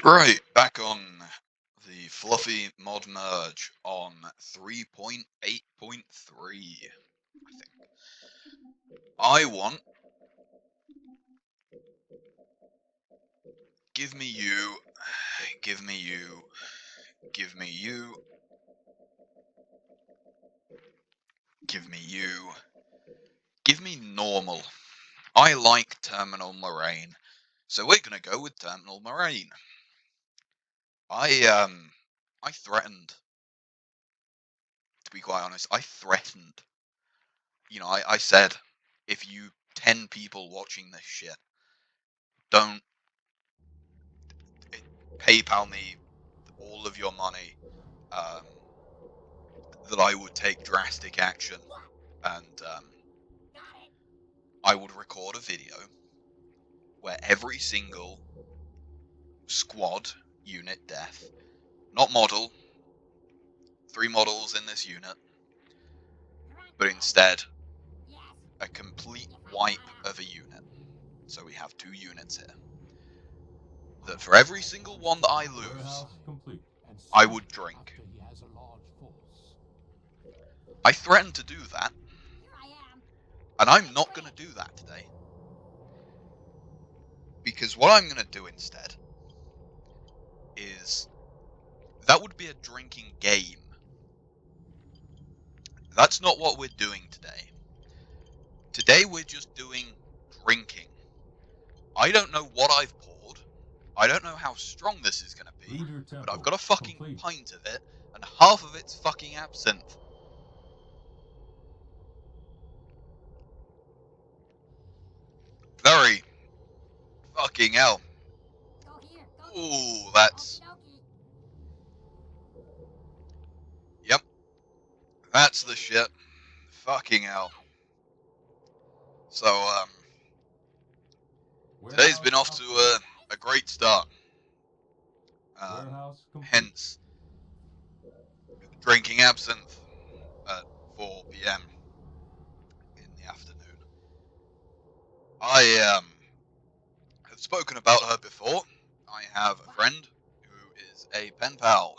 Right, back on the fluffy mod merge on 3.8.3, I think. I want give me you, give me you, give me you, give me you, give me normal. I like Terminal Moraine, so we're gonna go with Terminal Moraine. I threatened, to be quite honest, I threatened. I said, if you 10 people watching this shit don't PayPal me all of your money, um, that I would take drastic action, and I would record a video where every single squad unit death, not model, 3 models in this unit, but instead a complete wipe of a unit. So we have 2 units here. That for every single one that I lose, I would drink. I threatened to do that, and I'm not going to do that today. Because what I'm going to do instead is, that would be a drinking game. That's not what we're doing today. Today we're just doing drinking. I don't know what I've poured. I don't know how strong this is going to be, but I've got a fucking pint of it, and half of it's fucking absinthe. Very fucking hell. Ooh, that's... Yep. That's the shit. Fucking hell. So, today's been off to a great start. Hence, drinking absinthe at 4 p.m. in the afternoon. I have spoken about her before. I have a friend who is a pen pal.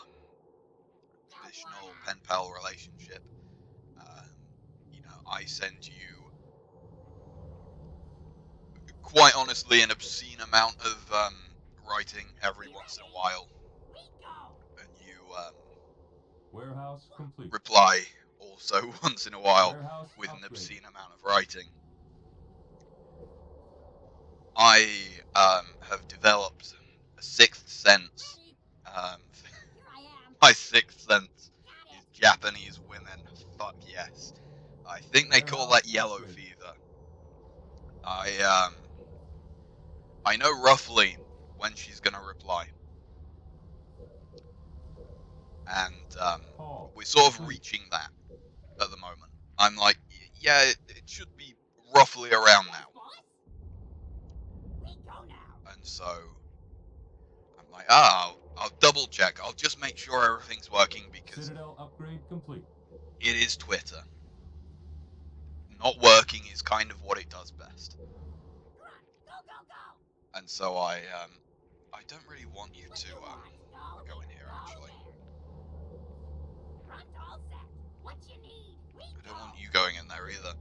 Traditional pen pal relationship. I send you, quite honestly, an obscene amount of writing every once in a while, and you reply also once in a while with an obscene amount of writing. I have developed a sixth sense. My sixth sense is Japanese women. Fuck yes. I think they call that yellow fever. I know roughly when she's gonna reply, and we're sort of reaching that at the moment. I'm like, yeah, it should be roughly around now. And so I'm like, I'll double check. I'll just make sure everything's working, because it is Twitter. Not working is kind of what it does best. And so I don't really want you to go in here, actually. I don't want you going in there either.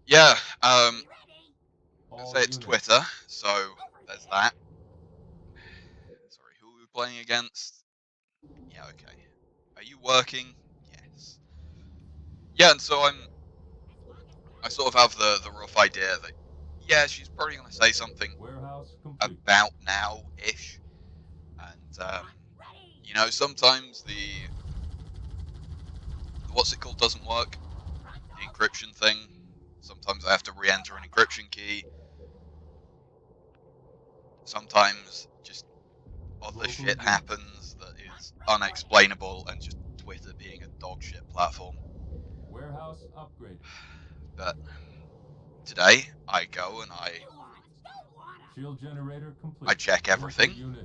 Yeah, I say it's Twitter, so there's that. Sorry, who are we playing against? Yeah, okay. Are you working? Yes. Yeah, and so I sort of have the rough idea that, yeah, she's probably going to say something about now-ish. And, sometimes the what's it called doesn't work. The encryption thing. Sometimes I have to re-enter an encryption key. Sometimes just other shit happens that is unexplainable, and just Twitter being a dog shit platform. But today I go and I check everything,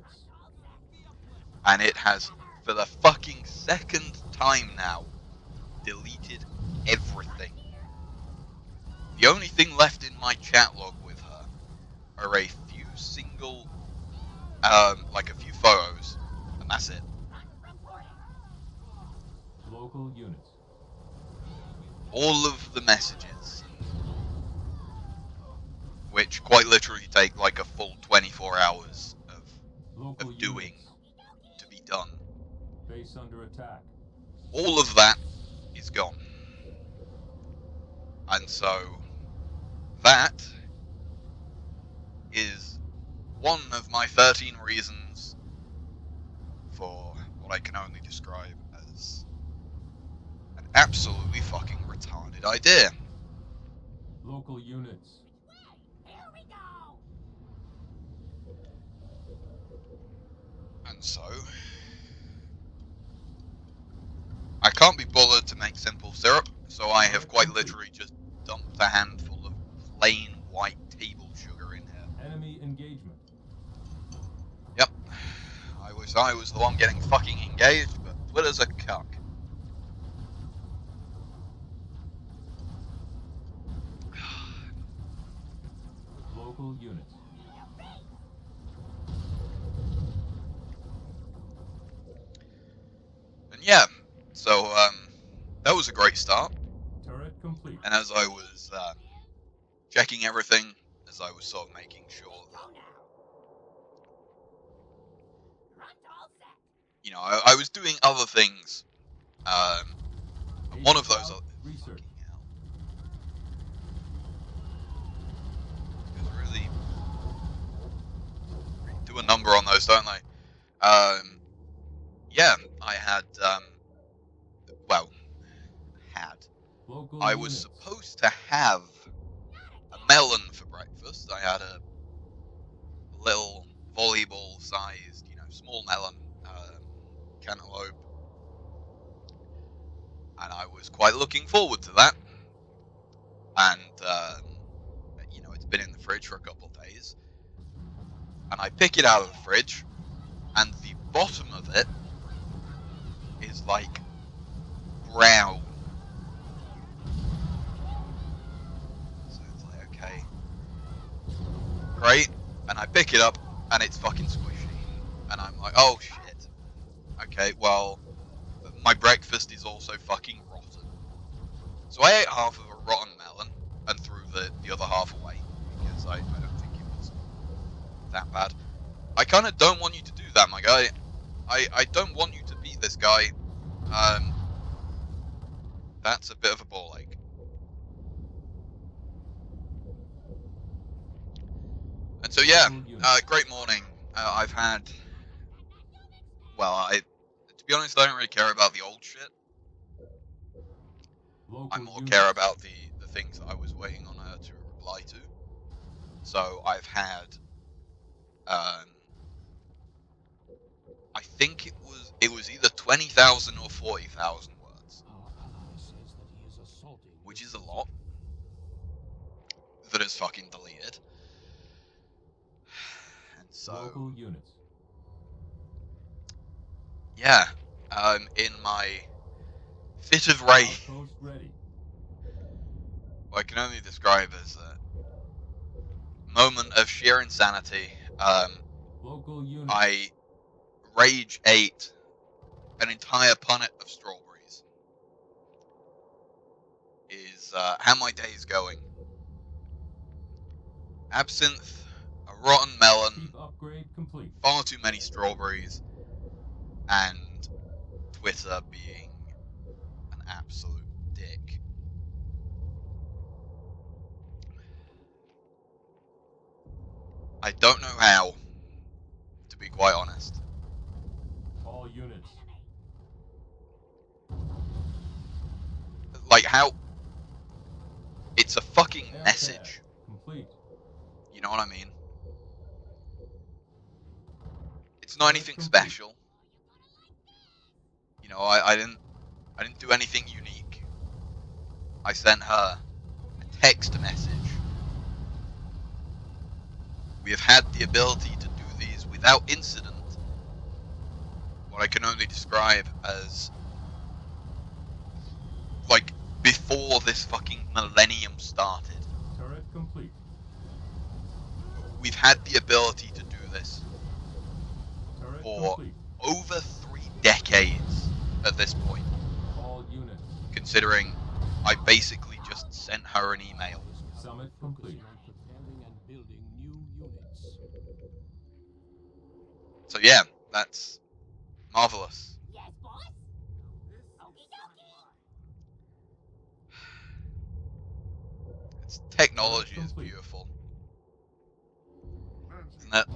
and it has, for the fucking second time now, deleted everything. The only thing left in my chat log with her are a few single like a few photos, and that's it. Local units. All of the messages, which quite literally take like a full 24 hours of doing to be done. Base under attack. All of that is gone. And so that is one of my 13 reasons for what I can only describe as an absolutely fucking retarded idea. Local units. Here we go. And so I can't be bothered to make simple syrup, so I have quite literally just dumped a handful of plain white table sugar in here. Enemy engagement. Yep. I was the one getting fucking engaged, but Twitter's a cuck. Local units. And yeah, so that was a great start. Turret complete. And as I was checking everything, as I was sort of making sure that, you know, I was doing other things. One of those. Research. Really do a number on those, don't they? Yeah, I had. Local I was units. supposed to have a melon for breakfast. I had a little volleyball-sized, you know, small melon, cantaloupe, and I was quite looking forward to that. And you know, it's been in the fridge for a couple of days, and I pick it out of the fridge, and the bottom of it is like brown. So it's like, okay, great. And I pick it up, and it's fucking squishy. And I'm like, oh shit. Okay, well, my breakfast is also fucking rotten. So I ate half of a rotten melon and threw the other half away, because I don't think it was that bad. I kind of don't want you to do that, my guy. I don't want you to beat this guy. That's a bit of a ball ache. And so yeah, great morning. I've had, well, to be honest, I don't really care about the old shit. I more care about the things that I was waiting on her to reply to. So I've had, I think it was either 20,000 or 40,000 words, which is a lot, that is fucking deleted. And so, Local units. yeah, in my fit of rage, Outpost ready. what I can only describe as a moment of sheer insanity, Local units. I rage ate an entire punnet of strawberries. Is how my day is going. Absinthe, a rotten melon, Chief upgrade complete. far too many strawberries, and Twitter being an absolute dick. I don't know how, to be quite honest. All units. Like how it's a fucking Air message. pad complete. You know what I mean? It's not anything special. You know, I didn't do anything unique. I sent her a text message. We have had the ability to do these without incident. What I can only describe as, like, before this fucking millennium started. Turret complete. We've had the ability to do this for complete. over 3 decades at this point, All units. considering I basically just sent her an email. Summit complete. On preparing and building new units. So yeah, that's marvelous. Yes, boss. Okie dokie. Its technology is Complete. beautiful, isn't it?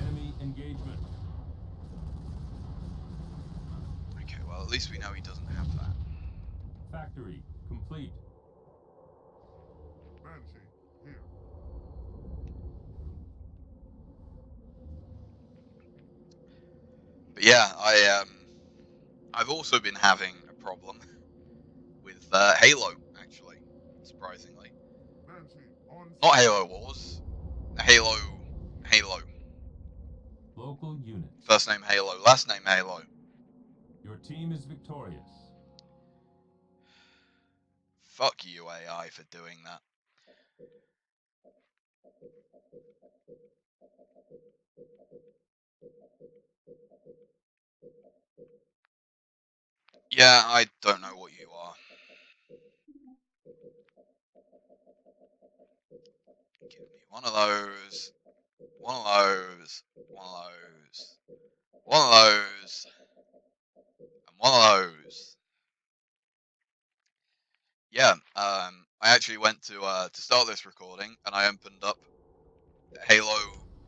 Enemy engagement. Okay, well at least we know he doesn't have that. Factory complete. But yeah, I've also been having a problem with Halo, actually, surprisingly. Not Halo Wars, Halo. Local units. First name Halo, last name Halo. Your team is victorious. Fuck you, AI, for doing that. Yeah, I don't know what you are. Give me one of those, one of those, one of those, one of those, and one of those. Yeah, I actually went to start this recording, and I opened up Halo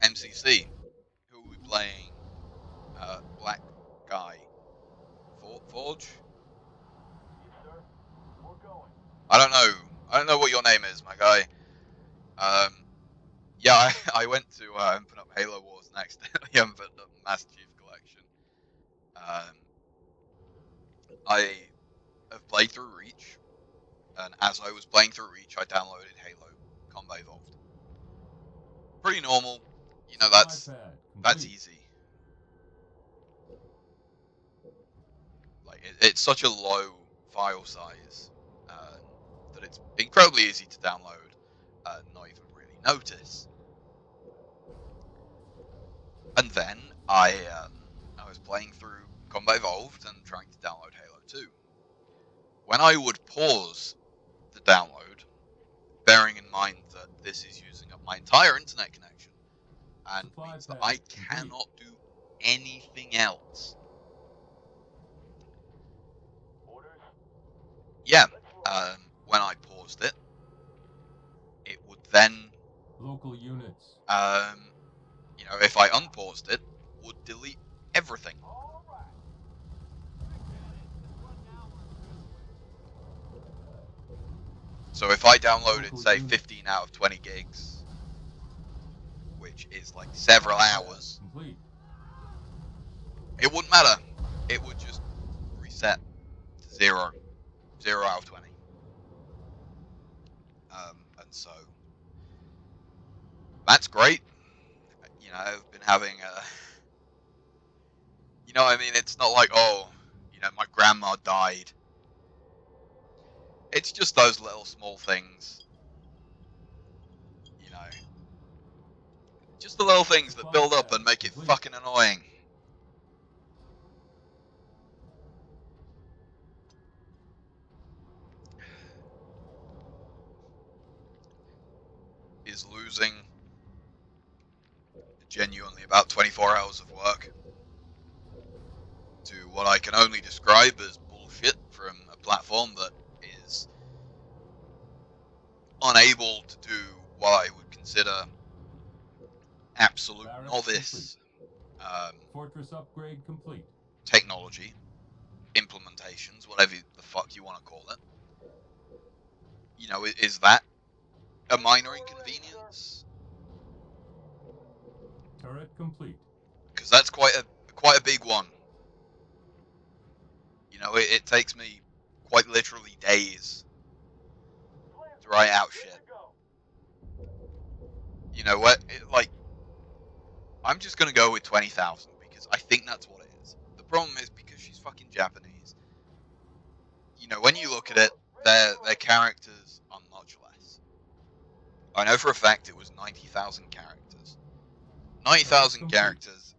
MCC. Who are we playing? Black Guy. Forge? I don't know. I don't know what your name is, my guy. Yeah, I went to open up Halo Wars next. I opened up Master Chief Collection. I have played through Reach, and as I was playing through Reach, I downloaded Halo Combat Evolved. Pretty normal. You know, that's Complete. easy. Like it's such a low file size that it's incredibly easy to download, not even really notice. And then I was playing through Combat Evolved and trying to download Halo 2. When I would pause the download, bearing in mind that this is using up my entire internet connection, and Supply means that pad I complete. cannot do anything else. Yeah, when I paused it, it would then, Local units. you know, if I unpaused it, would delete everything. So if I downloaded, say, 15 out of 20 gigs, which is like several hours, Complete. it wouldn't matter. It would just reset to 0 out of 20. And so that's great. You know, I've been having a, you know what I mean? It's not like, oh, you know, my grandma died. It's just those little small things, you know, just the little things that build up and make it fucking annoying. Is losing genuinely about 24 hours of work to what I can only describe as bullshit from a platform that is unable to do what I would consider absolute Barracks novice Fortress upgrade complete. technology, implementations, whatever the fuck you want to call it. You know, is that a minor inconvenience? Turret complete. Because that's quite a big one. You know, it takes me quite literally days to write out shit. You know what? Like, I'm just gonna go with 20,000 because I think that's what it is. The problem is because she's fucking Japanese. You know, when you look at it, their characters are much less. I know for a fact it was 90,000 characters. 90,000 Complete. characters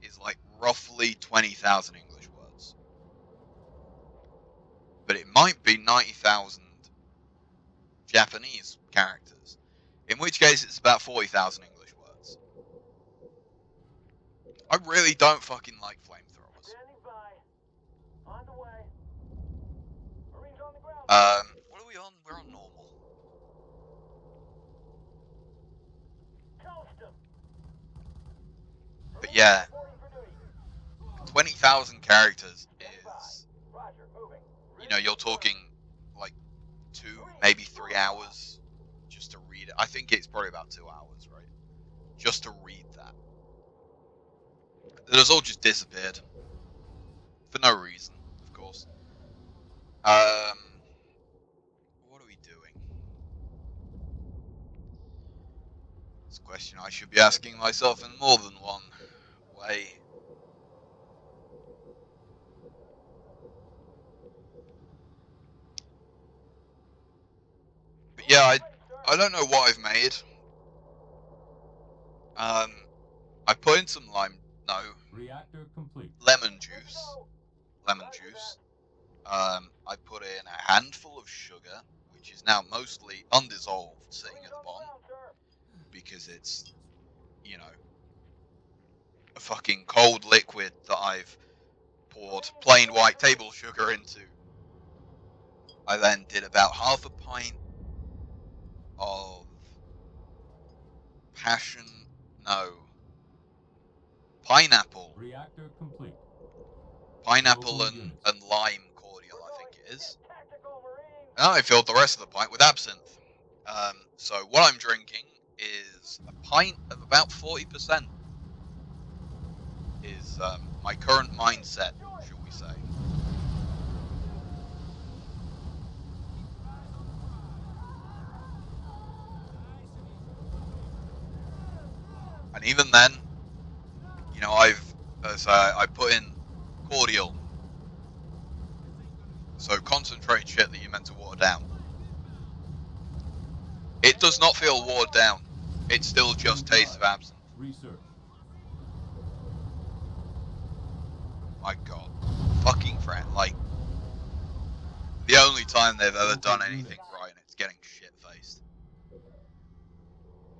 is like roughly 20,000 English words. But it might be 90,000 Japanese characters. In which case it's about 40,000 English words. I really don't fucking like flamethrowers. Standing by. On the way. Marines on the ground. What are we on? We're on normal. Toast 'em. But yeah, Reporting for duty. 20,000 characters is, Roger, moving. you know, you're talking like 2, maybe 3 hours just to read it. I think it's probably about 2 hours, right? Just to read that. It has all just disappeared. For no reason, of course. What are we doing? It's a question I should be asking myself in more than one way. But yeah, I don't know what I've made. I put in some Reactor complete. lemon juice. I put in a handful of sugar, which is now mostly undissolved, sitting at the bottom, because it's, you know, a fucking cold liquid that I've poured plain white table sugar into. I then did about half a pint of pineapple Reactor complete. and lime cordial, I think it is. And I filled the rest of the pint with absinthe. So what I'm drinking is a pint of about 40%. Is my current mindset, shall we say. And even then, you know, I put in cordial. So concentrated shit that you're meant to water down. It does not feel watered down. It still just tastes of absinthe. Research. My god. Fucking friend. Like, the only time they've ever done anything right, and it's getting shit-faced.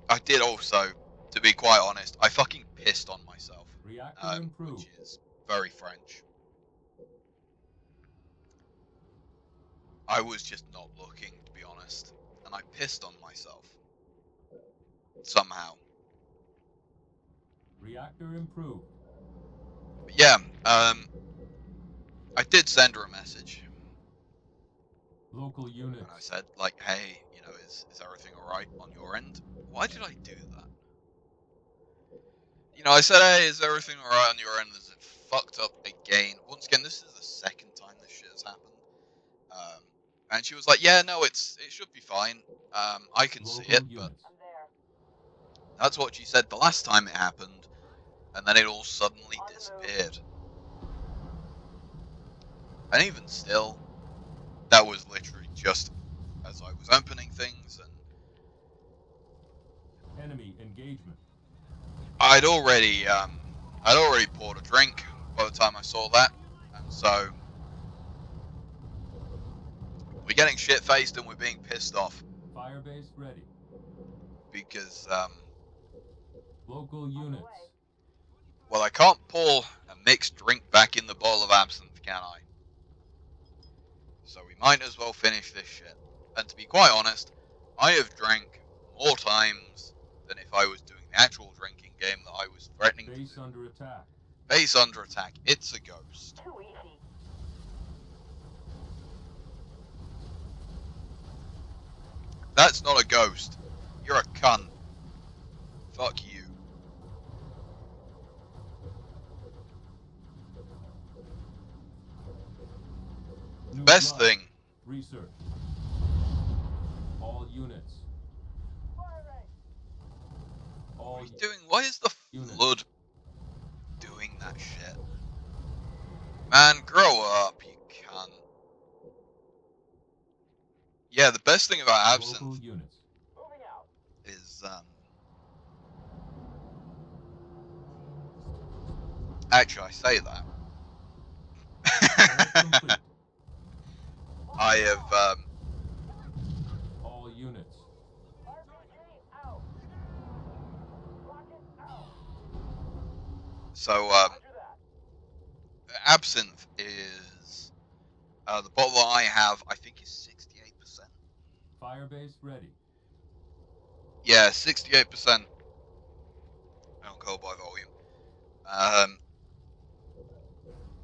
I did also, to be quite honest, I fucking pissed on myself. Reactor improved. Which is very French. I was just not looking, to be honest. And I pissed on myself. Somehow. Reactor improved. But yeah, I did send her a message. Local units. And I said, like, hey, you know, is everything alright on your end? Why did I do that? You know, I said, hey, is everything alright on your end? Is it fucked up again? Once again, this is the second time this shit has happened. And she was like, yeah, no, it should be fine. I can see it, but that's what she said the last time it happened. And then it all suddenly disappeared. And even still, that was literally just as I was opening things, and Enemy engagement. I'd already poured a drink by the time I saw that, and so we're getting shit-faced and we're being pissed off. Firebase ready. Because, Local units. well, I can't pour a mixed drink back in the bowl of absinthe, can I? So we might as well finish this shit. And to be quite honest, I have drank more times than if I was doing the actual drinking game that I was threatening to do. Base under attack. Base under attack. It's a ghost. Too easy. That's not a ghost. You're a cunt. Fuck you. New Best blood. thing. Research. All units. All Why is the units. flood doing that shit? Man, grow up, you cunt. Yeah, the best thing about Local absinthe units. Moving out. is, actually, I say that. Complete. I have, All units. RPG out. Rocket out. so, Roger that. Absinthe is, the bottle that I have, I think is 68%. Firebase ready. Yeah, 68% alcohol by volume.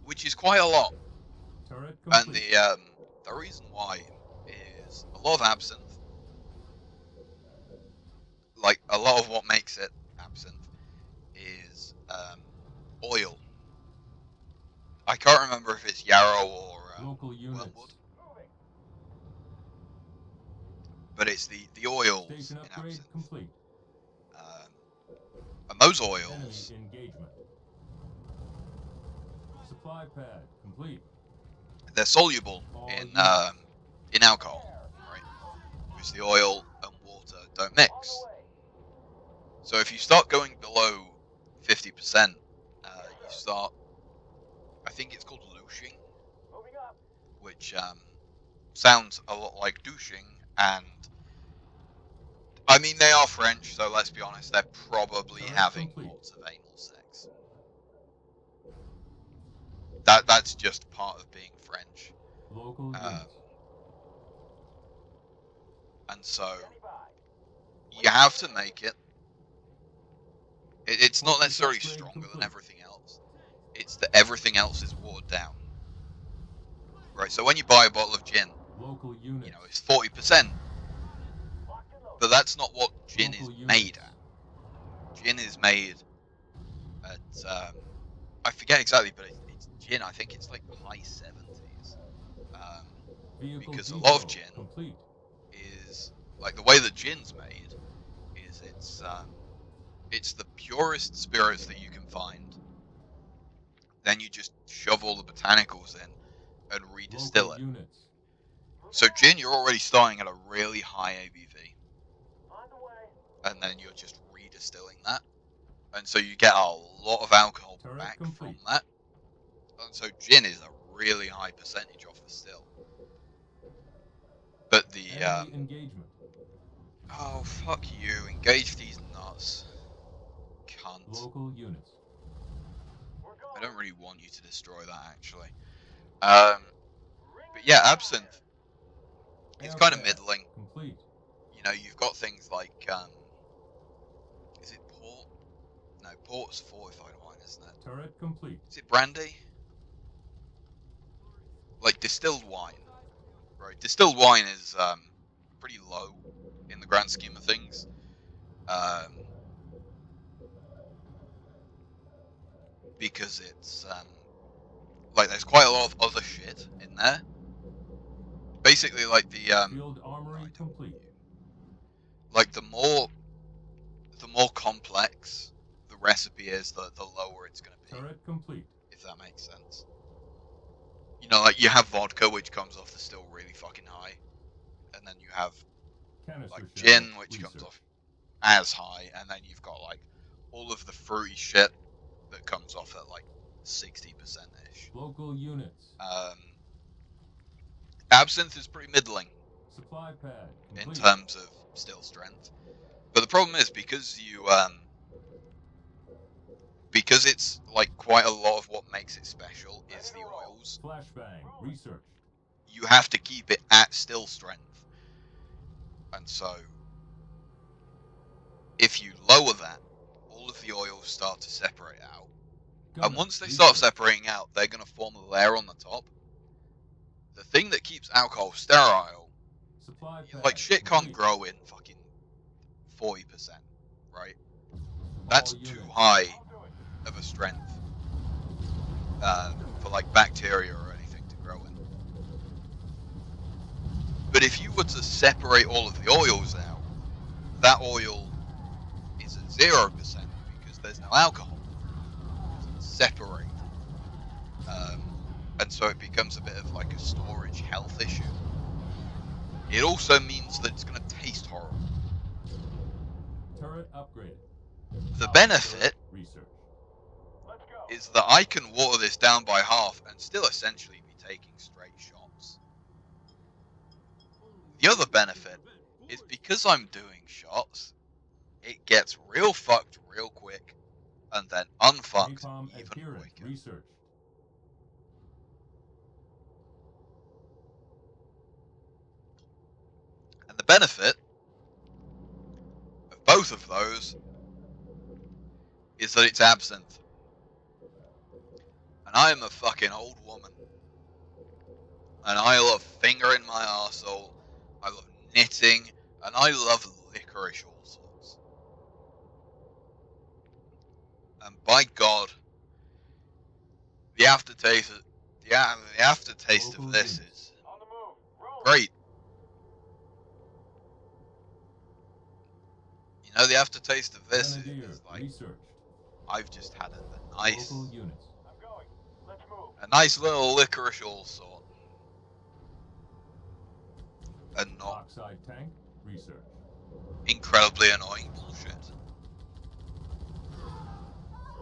Which is quite a lot. Turret And complete. the reason why is a lot of absinthe, like a lot of what makes it absinthe, is oil. I can't remember if it's yarrow or Local units. wormwood, but it's the oils Station in upgrade absinthe. complete. And those Enemy oils, engagement. Supply pad complete. they're soluble All in units. alcohol, right? Which the oil and water don't On mix. the way. So if you start going below 50%, you start, I think it's called louching, Moving up. which sounds a lot like douching, and I mean they are French, so let's be honest, they're probably Turret having complete. lots of anal sex. That's just part of being French, Local units. and so Standing by. you have to make it. It's not Focus necessarily upgrade stronger than complete. everything else. It's that everything else is watered down. Right, so when you buy a bottle of gin, Local units. you know, it's 40%, Locked and loaded. but that's not what gin is Local made units. at. Gin is made at, I forget exactly, but it's gin, I think it's like high 70s. Vehicle because a depot lot of gin complete. is, like, the way that gin's made is it's the purest spirits that you can find. Then you just shove all the botanicals in and redistill Local it. units. So gin, you're already starting at a really high ABV, On the way. and then you're just redistilling that, and so you get a lot of alcohol Turret back complete. from that. And so gin is a really high percentage off the still. But the Enemy engagement. oh fuck you, engage these nuts, cunt. Local units. We're I going. don't really want you to destroy that actually. But yeah, absinthe. It's kind of Aircraft middling. Complete. You know, you've got things like is it port? No, port's fortified wine, isn't it? Turret complete. Is it brandy? Like distilled wine, right? Distilled wine is pretty low in the grand scheme of things. Because it's like there's quite a lot of other shit in there. Basically, like the Field armory complete. like the more complex the recipe is, the lower it's gonna be. Turret complete. If that makes sense. You know, like you have vodka, which comes off the still really fucking high, and then you have Canister like shell gin, which comes research. off as high, and then you've got like all of the fruity shit that comes off at like 60% ish. Local units. Absinthe is pretty middling Supply pad in complete. terms of still strength, but the problem is because it's like quite a lot of what makes it special is the oils. Flashbang research. You have to keep it at still strength, and so if you lower that, all of the oils start to separate out, and Gunner once they start research. separating out, they're going to form a layer on the top. The thing that keeps alcohol sterile, Supply pad like shit can't complete. grow in fucking 40%, right? That's All too units. high of a strength for like bacteria or anything to grow in. But if you were to separate all of the oils out, that oil is at 0% because there's no alcohol. It's separated. And so it becomes a bit of like a storage health issue. It also means that it's going to taste horrible. Turret upgrade. The benefit Research. Let's go. is that I can water this down by half and still essentially be taking straight shots. The other benefit is because I'm doing shots, it gets real fucked real quick and then unfucked Napalm even adherent quicker. research. And the benefit of both of those is that it's absinthe. And I am a fucking old woman. And I love fingering my arsehole, I love knitting, and I love licorice all sorts. And by God, the aftertaste of this is On the move. Roll. great. You know, the aftertaste of this Grenadier is like, researched. I've just had a nice, Local units. I'm going. Let's move. a nice little licorice all sort. And not Oxide tank research. incredibly annoying bullshit.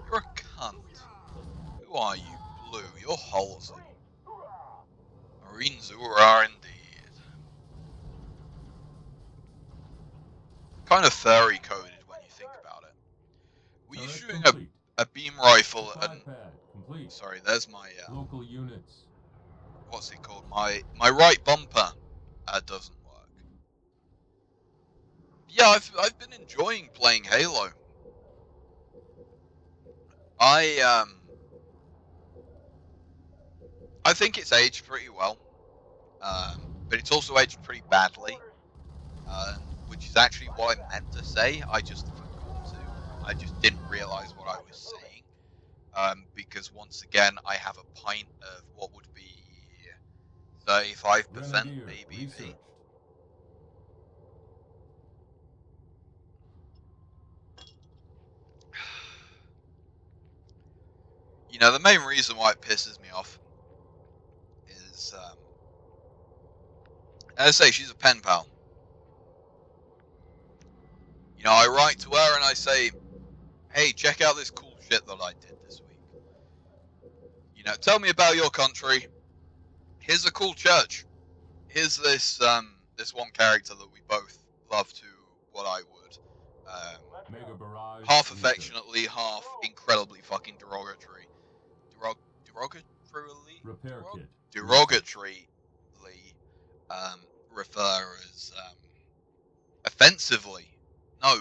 You're a cunt. Who are you, Blue? You're wholesome. Hoorah! Marines who are indeed. Kind of furry coded when you think about it. Were you Turret shooting complete. a beam rifle Supply and pad complete. sorry, there's my Local units. what's it called? My right bumper doesn't work. Yeah, I've been enjoying playing Halo. I think it's aged pretty well, but it's also aged pretty badly, which is actually what I meant to say. I just forgot to. I just didn't realize what I was saying, because once again, I have a pint of what would be 35% Grenadier ABV. researched. You know, the main reason why it pisses me off is, as I say, she's a pen pal. You know, I write to her and I say, hey, check out this cool shit that I did this week. You know, tell me about your country. Here's a cool church. Here's this this one character that we both love to what I would. Mega barrage. Half research. affectionately, half incredibly fucking derogatory. Repair kit. Derogatorily refer as offensively. No,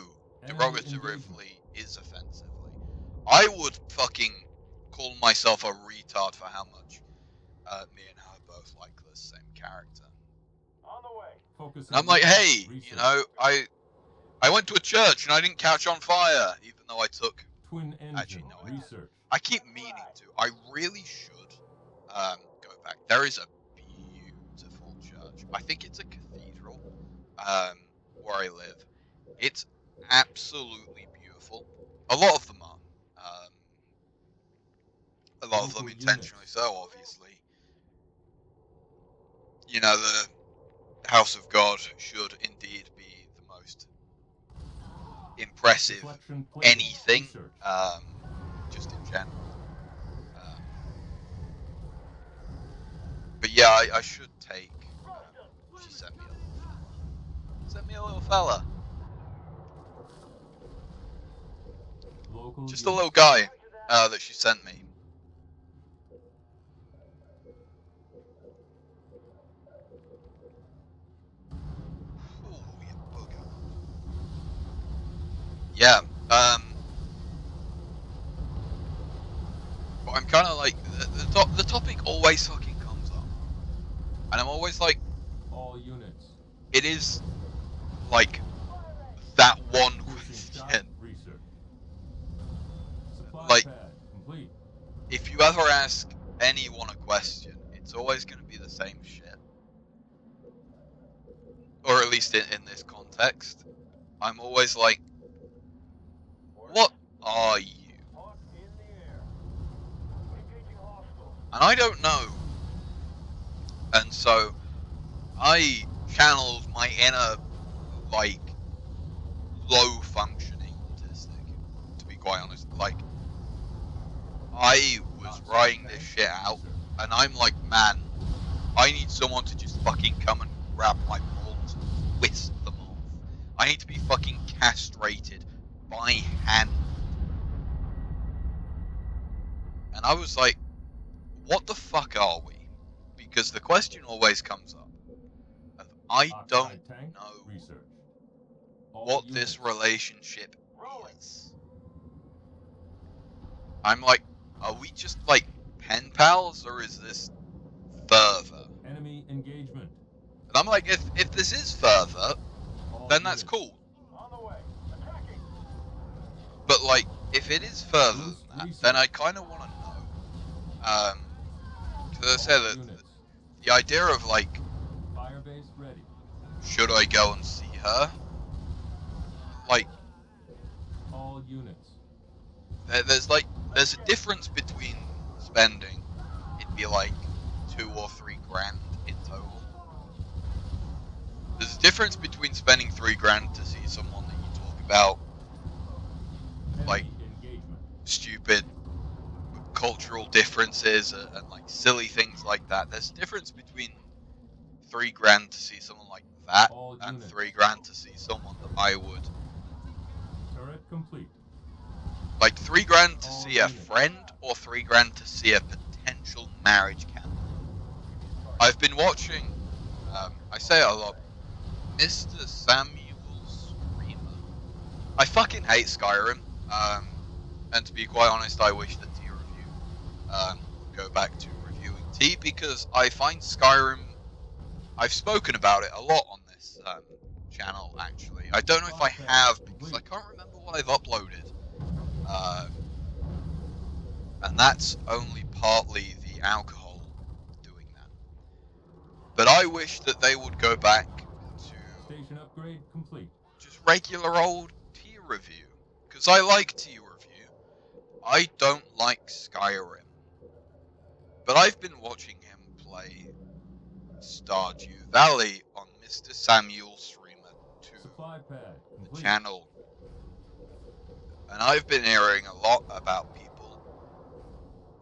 Enemy engagement. derogatively is offensively. I would fucking call myself a retard for how much me and her both like the same character. On the way. Focus And I'm like, hey, research. you know, I went to a church and I didn't catch on fire, even though I took. Twin engine Actually, no, I didn't. research. I keep meaning to. I really should go back. There is a beautiful church. I think it's a cathedral where I live. It's absolutely beautiful. A lot of them are. A lot of them Local intentionally units. so, obviously. You know, the House of God should indeed be the most impressive Deflection plate anything, research. just in general. But yeah, I should take. She sent me a little fella, Local just a units. little guy that she sent me. Ooh, yeah, booger. Yeah, but I'm kind of like the topic always fucking comes up, and I'm always like, All units. it is like that one Piercing shot question. research. Supply Like- pad complete. If you ever ask anyone a question, it's always going to be the same shit. Or at least in this context, I'm always like, what are you? Hawk in the air. Engaging hostile. And I don't know. And so I channeled my inner, like, low functioning autistic, to be quite honest. Like, I was writing this shit out, and I'm like, man, I need someone to just fucking come and grab my balls and whisk them off. I need to be fucking castrated by hand. And I was like, what the fuck are we? Because the question always comes up. And I don't Oxide tank, know research. All what units. this relationship is. I'm like, are we just like pen pals, or is this further? Enemy engagement. And I'm like, if this is further, All then that's units. cool. On the way. Attacking. But like, if it is further than Boost that, research. then I kind of want to know. Because I said All that units. the idea of like, Firebase ready. should I go and see her? Like, All units. there's a difference between spending, it'd be like 2 or 3 grand in total. There's a difference between spending 3 grand to see someone that you talk about Like- Enemy engagement. stupid cultural differences and like silly things like that. There's a difference between 3 grand to see someone like that All and units. 3 grand to see someone that I would Turret complete. like 3 grand to All see a units. friend, or 3 grand to see a potential marriage candidate. I've been watching, I say it a lot, Mr. Samuel Screamer. I fucking hate Skyrim, and to be quite honest, I wish that T Review would go back to reviewing T, because I find Skyrim, I've spoken about it a lot on this channel actually. I don't know if I have, because I can't remember what I've uploaded. And that's only partly the alcohol doing that. But I wish that they would go back to Station upgrade complete. just regular old tier review. Because I like tier review. I don't like Skyrim. But I've been watching him play Stardew Valley on Mr. Samuel Streamer 2 Supply pad the complete. channel. And I've been hearing a lot about people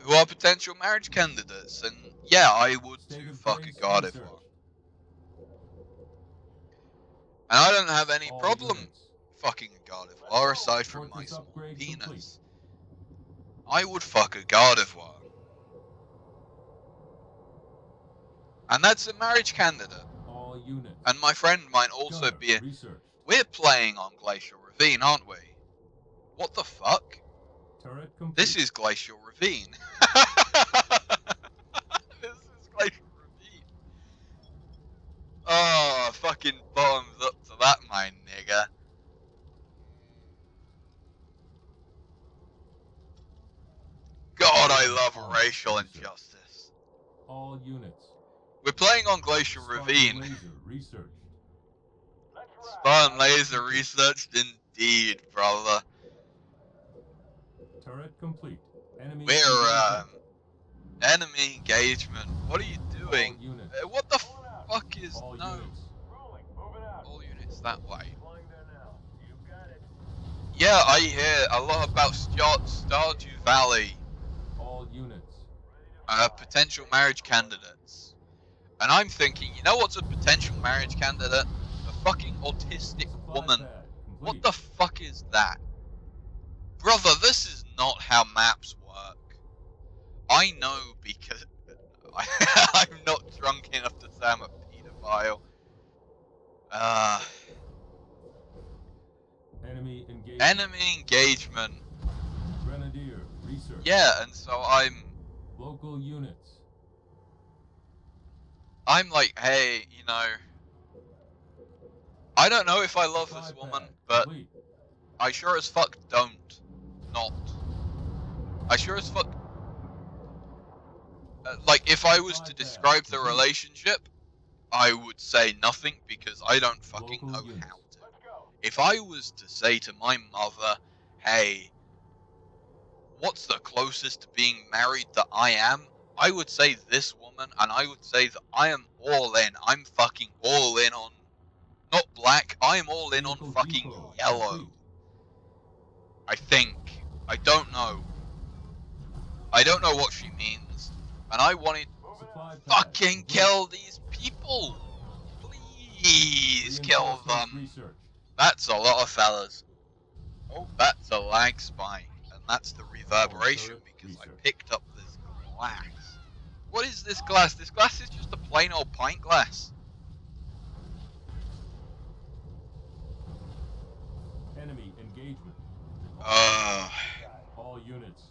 who are potential marriage candidates, and yeah, I would State too of fuck a grace God if research. one. And I don't have any All problem units. fucking a Gardevoir aside from my Fortress small upgrade penis. complete. I would fuck a Gardevoir. And that's a marriage candidate. All units. And my friend might also Gunner be a... research. We're playing on Glacial Ravine, aren't we? What the fuck? Turret complete. This is Glacial Ravine. This is Glacial Ravine. Oh, fucking bottoms up to that, my nigga. God, I love racial injustice. All units. We're playing on Glacial Spartan Ravine. Laser research. Let's ride. Spartan Laser researched indeed, brother. Turret complete. Enemy We're, engagement. enemy engagement. What are you doing? All units. What the fuck is... All No. units. Rolling. Moving out. All units that way. Flying there now. You got it. Yeah, I hear a lot about Stardew Valley. All units. Potential marriage candidates. And I'm thinking, you know what's a potential marriage candidate? A fucking autistic Supply woman. pad complete. What the fuck is that? Brother, this is not how maps work. I know because I'm not drunk enough to say I'm a pedophile. Enemy engagement. Enemy engagement. Grenadier research. Yeah, and so Local units. I'm like, hey, you know, I don't know if I love Supply this woman, pad but complete. I sure as fuck don't not. I sure as fuck. Like, if I was to describe the relationship, I would say nothing because I don't fucking Local know units. how to. Let's go. If I was to say to my mother, hey, what's the closest to being married that I am? I would say this woman, and I would say that I am all in. I'm fucking all in on, not black, I am all in on Vehicle fucking depot yellow. complete. I think. I don't know. I don't know what she means, and I wanted Supply pad fucking complete. kill these people. Please kill Reinforcements them. Research. That's a lot of fellas. Oh, that's a lag spike, and that's the reverberation turret because I research. picked up this glass. What is this glass? This glass is just a plain old pint glass. Enemy engagement. All units.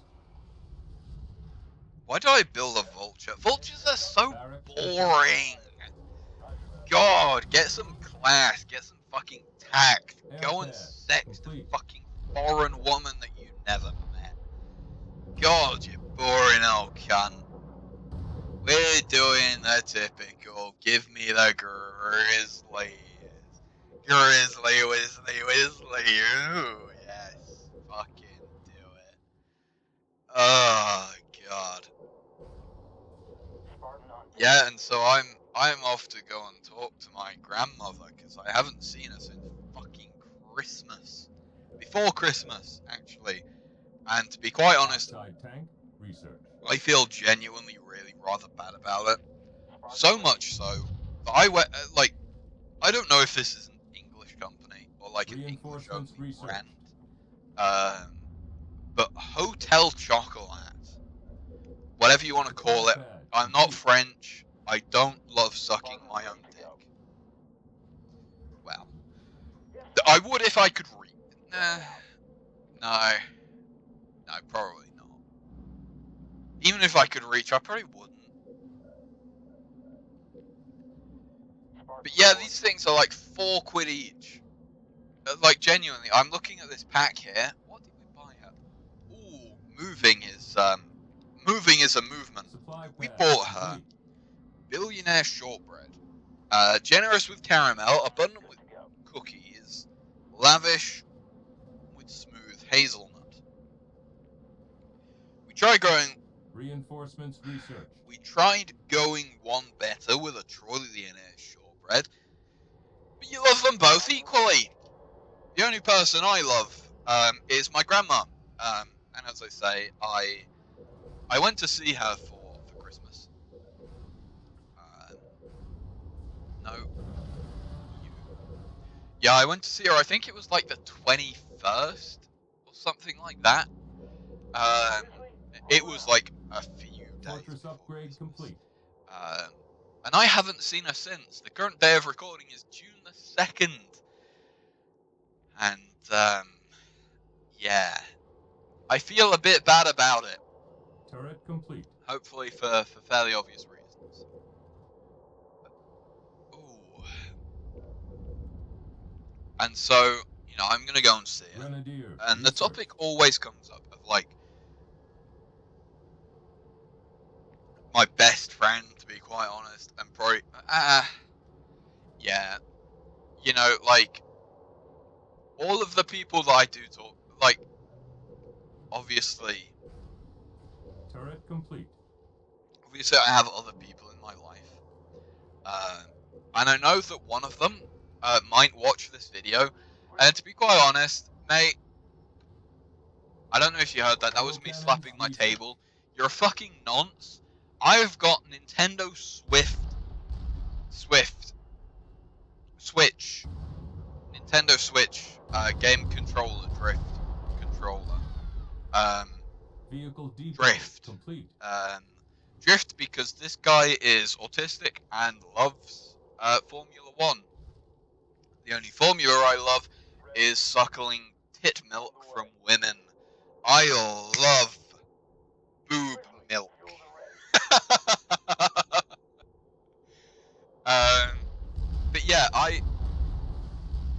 Why do I build a vulture? Vultures are so Barrack boring. God, get some class, get some fucking tact. Go and Airpad sex the complete. fucking foreign woman that you never met. God, you boring old cunt. We're doing the typical, give me the grizzlies. Grizzly, whizzly, whizzly. Ooh, yes. Fucking do it. Oh, God. Spartan on. Yeah, and so I'm off to go and talk to my grandmother because I haven't seen her since fucking Christmas. Before Christmas, actually. And to be quite honest, Outside tank research. I feel genuinely really rather bad about it. So much so that I went like I don't know if this is an English company or like an English Reinforcements only research. brand. But Hotel Chocolat, whatever you want to call it. Supply pad I'm not complete. French. I don't love sucking my own dick. Well, I would if I could read. No, probably not. Even if I could reach, I probably wouldn't. But yeah, these things are like £4 each. Like genuinely, I'm looking at this pack here. What did we buy at? Ooh, moving is a movement. Supply We pad bought her complete. billionaire shortbread. Generous with caramel, abundant with cookies, lavish with smooth hazelnut. We tried Reinforcements research. going one better with a trillionaire shortbread, but you love them both equally. The only person I love is my grandma. And as I say, I went to see her for Christmas. No, you. Yeah, I went to see her. I think it was like the 21st or something like that. It was like a few days. Fortress before upgrade Christmas. complete. And I haven't seen her since. The current day of recording is June the 2nd. And, yeah. I feel a bit bad about it. Turret complete. Hopefully for fairly obvious reasons. Ooh. And so, I'm gonna go and see her. Grenadier. And the research. topic always comes up of, like, my best friend, to be quite honest, and probably, yeah. Like, all of the people that I do talk, like, obviously, Turret complete. I have other people in my life. And I know that one of them might watch this video. And to be quite honest, mate, I don't know if you heard that. That was me slapping my table. You're a fucking nonce. I've got Nintendo Switch. Nintendo Switch game controller, drift controller. Vehicle depot Drift. complete. Drift because this guy is autistic and loves Formula 1. The only formula I love is suckling tit milk from women. I love boob milk. But yeah,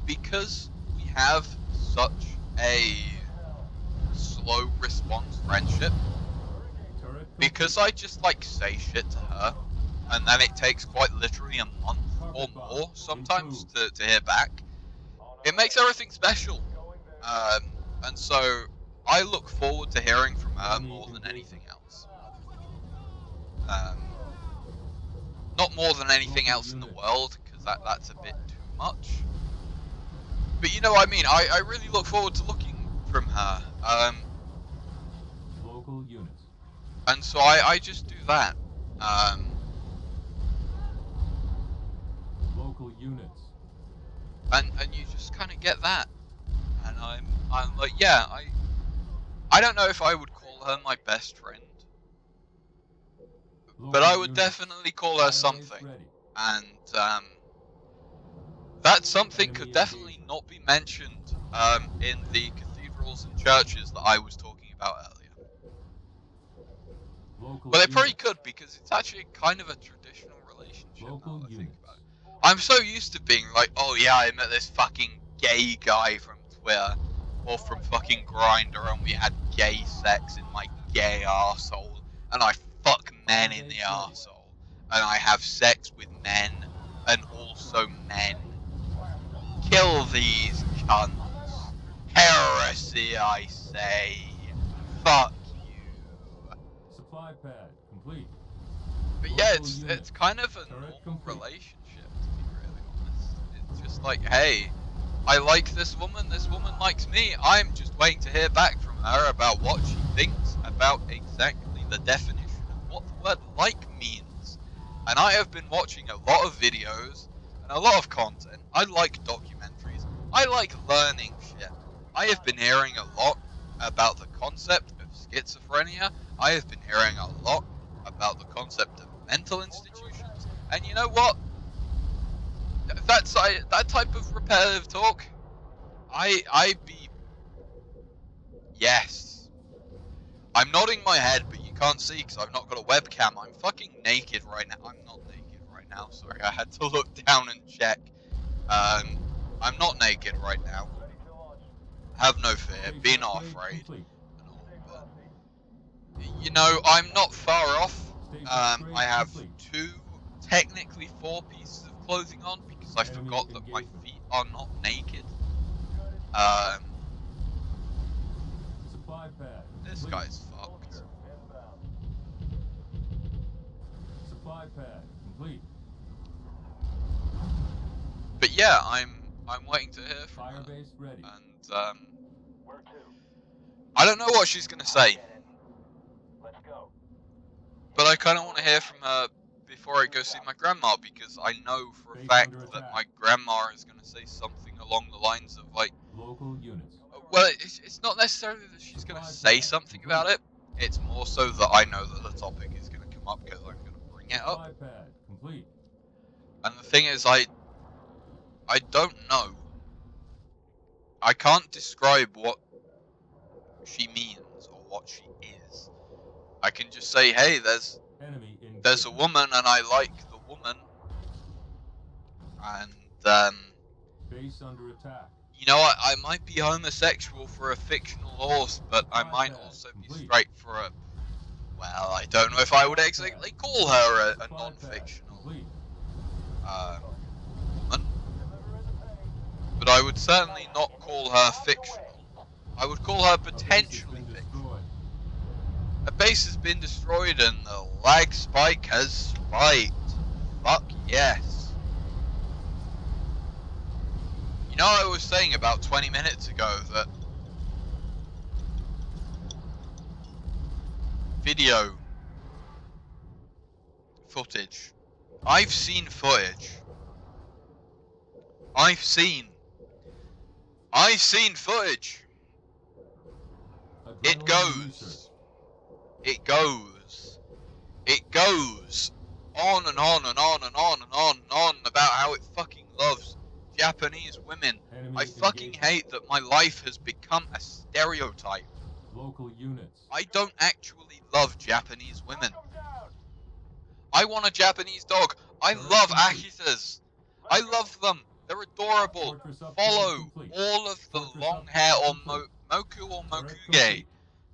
because we have such a slow response friendship, Turret because I just like say shit to her, and then it takes quite literally a month or more sometimes to hear back, it makes everything special. And so I look forward to hearing from her more than anything else. Not more than anything else in the world, because that's a bit too much. But you know what I mean, I really look forward to looking from her. Local units. And so I just do that. Local units. And you just kind of get that. And I'm like, yeah, I don't know if I would call her my best friend, but I would definitely call her something. Ready. And that something Enemy could definitely engagement. not be mentioned in the cathedrals and churches that I was talking about earlier. Local But they probably units. could, because it's actually kind of a traditional relationship Local now that I think units. about it. I'm so used to being like, oh yeah, I met this fucking gay guy from Twitter or from fucking Grindr, and we had gay sex in my gay arsehole, and I fuck men in the arsehole, and I have sex with men and also men. Kill these cunts. Heresy, I say. Fuck you. Supply pad complete. But yeah, Local it's units. kind of a Turret normal complete. relationship, to be really honest. It's just like, hey, I like this woman likes me. I'm just waiting to hear back from her about what she thinks about exactly the definition of what the word like means. And I have been watching a lot of videos and a lot of content. I like documentaries. I like learning shit. I have been hearing a lot about the concept of schizophrenia. I have been hearing a lot about the concept of mental institutions, and you know what? That type of repetitive talk, I be yes. I'm nodding my head, but you can't see because I've not got a webcam. I'm fucking naked right now. I'm not naked right now. Sorry, I had to look down and check. I'm not naked right now. Ready to launch. Have no fear. Station Be not upgrade afraid. complete. And all, Stay but classy. you know, I'm not far off. Station I upgrade have complete. 2, technically 4 pieces of clothing on because I Enemy forgot that my engagement. feet are not naked. Good. Supply pad This complete. guy's fucked. Inbound. Supply pad complete. But yeah, I'm waiting to hear from Fire her. base ready. And Where to? I don't know what she's gonna say, Get in. Let's go. but I kind of want to hear from her before I go see my grandma, because I know for a Base fact under that attack. my grandma is gonna say something along the lines of like, Local units. well, it's not necessarily that she's gonna say something about it. It's more so that I know that the topic is gonna come up because I'm gonna bring it up. Supply pad complete. And the thing is, I don't know. I can't describe what she means or what she is. I can just say, hey, there's Enemy a engagement. woman and I like the woman. And Base under attack. you know, I might be homosexual for a fictional horse, but I might also be straight for a, well, I don't know if I would exactly call her a non-fictional woman. But I would certainly not call her fictional. I would call her potentially fictional. A base has been destroyed and the lag spike has spiked. Fuck yes. You know, I was saying about 20 minutes ago that video footage. I've seen footage. I've seen footage. It goes. It goes. It goes on and on and on and on and on and on about how it fucking loves Japanese women. I fucking hate that my life has become a stereotype. Local units. I don't actually love Japanese women. I want a Japanese dog. I love Akitas. I love them. They're adorable. Follow all of the long hair or Moku or Mokuge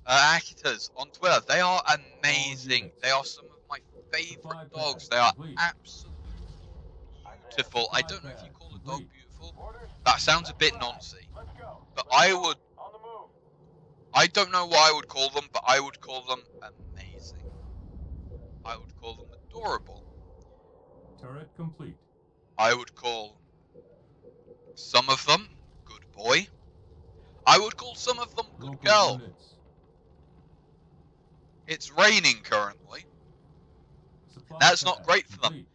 Akitas on Twitter. They are amazing. They are some of my favorite dogs. They are absolutely beautiful. I don't know if you call a dog beautiful. That sounds a bit noncy. But I don't know what I would call them, but I would call them amazing. I would call them adorable. Turret complete. I would call some of them good boy. I would call some of them good girl. Units. It's raining currently, Supply that's not pad great for them. complete.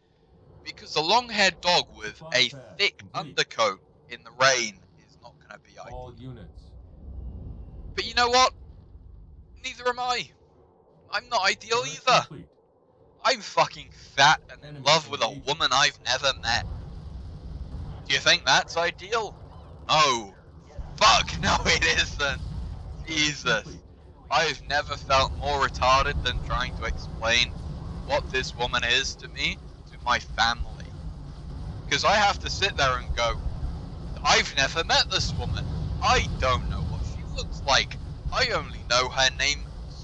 because a long-haired dog with a thick undercoat in the rain is not going to be All ideal. units. But you know what? Neither am I. I'm not ideal Turret either. complete. I'm fucking fat and in Enemy love with a engaged. woman I've never met. Do you think that's ideal? No. Fuck, no it isn't. Jesus. Complete. I've never felt more retarded than trying to explain what this woman is to me, to my family. Because I have to sit there and go, I've never met this woman. I don't know what she looks like. I only know her name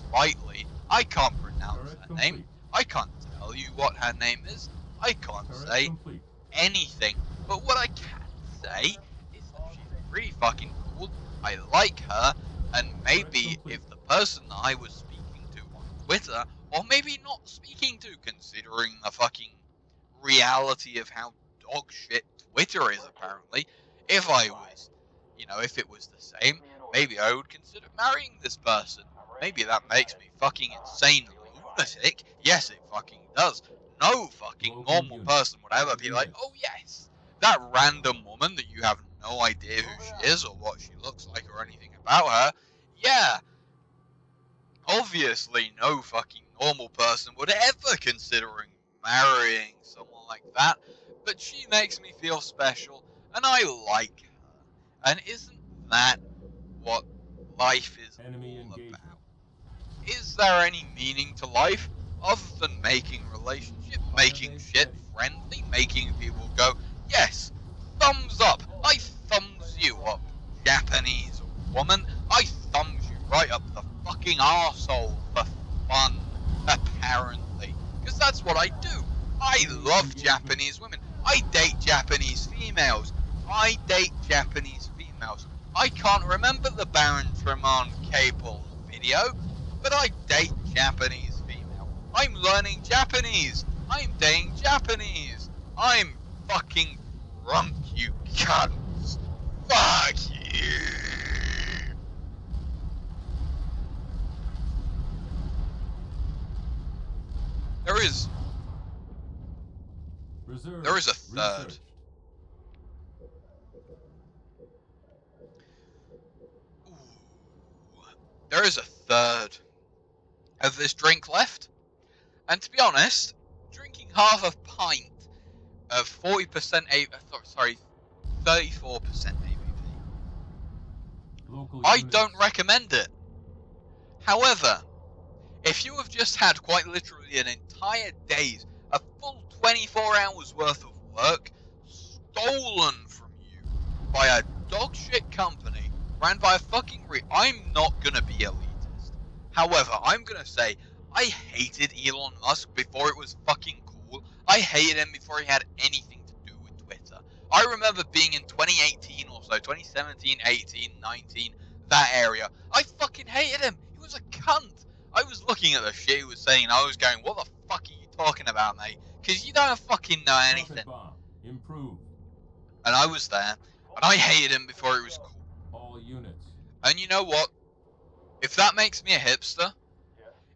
slightly. I can't pronounce Turret her name. complete. I can't tell you what her name is. I can't Turret say complete. anything. But what I can say is that she's pretty fucking cool. I like her, and maybe if the person that I was speaking to on Twitter, or maybe not speaking to, considering the fucking reality of how dog shit Twitter is apparently, if I was, you know, if it was the same, maybe I would consider marrying this person. Maybe that makes me fucking insane lunatic. Yes, it fucking does. No fucking Local normal unit. person would ever be like, Units. oh yes, that random woman that you have no idea who she is or what she looks like or anything about her. Yeah. Obviously, no fucking normal person would ever considering marrying someone like that, but she makes me feel special, and I like her. And isn't that what life is Enemy all engagement. about? Is there any meaning to life other than making relationship, making shit friendly, making people go, yes, thumbs up, I thumbs you up, Japanese woman, I thumbs you right up the fucking arsehole for fun, apparently. Because that's what I do. I love Japanese women. I date Japanese females. I date Japanese females. I can't remember the Baron Tremont Cable video, but I date Japanese female. I'm learning Japanese. I'm dating Japanese. I'm fucking drunk, you cunts. Fuck you. Reserve. There is a third. Researched. There is a third of this drink left, and to be honest, drinking half a pint of 40% sorry, 34% ABV, Local I units. don't recommend it. However, if you have just had quite literally an entire day's, a full 24 hours worth of work stolen from you by a dog shit company ran by a fucking I'm not gonna be elitist. However, I'm gonna say I hated Elon Musk before it was fucking cool. I hated him before he had anything to do with Twitter. I remember being in 2018 or so, 2017, 18, 19, that area. I fucking hated him. He was a cunt. I was looking at the shit he was saying and I was going, what the fuck are you talking about, mate? Because you don't fucking know anything. Rocket bomb. Improved. And I was there, and I hated him before it was cool. All units. And you know what? If that makes me a hipster,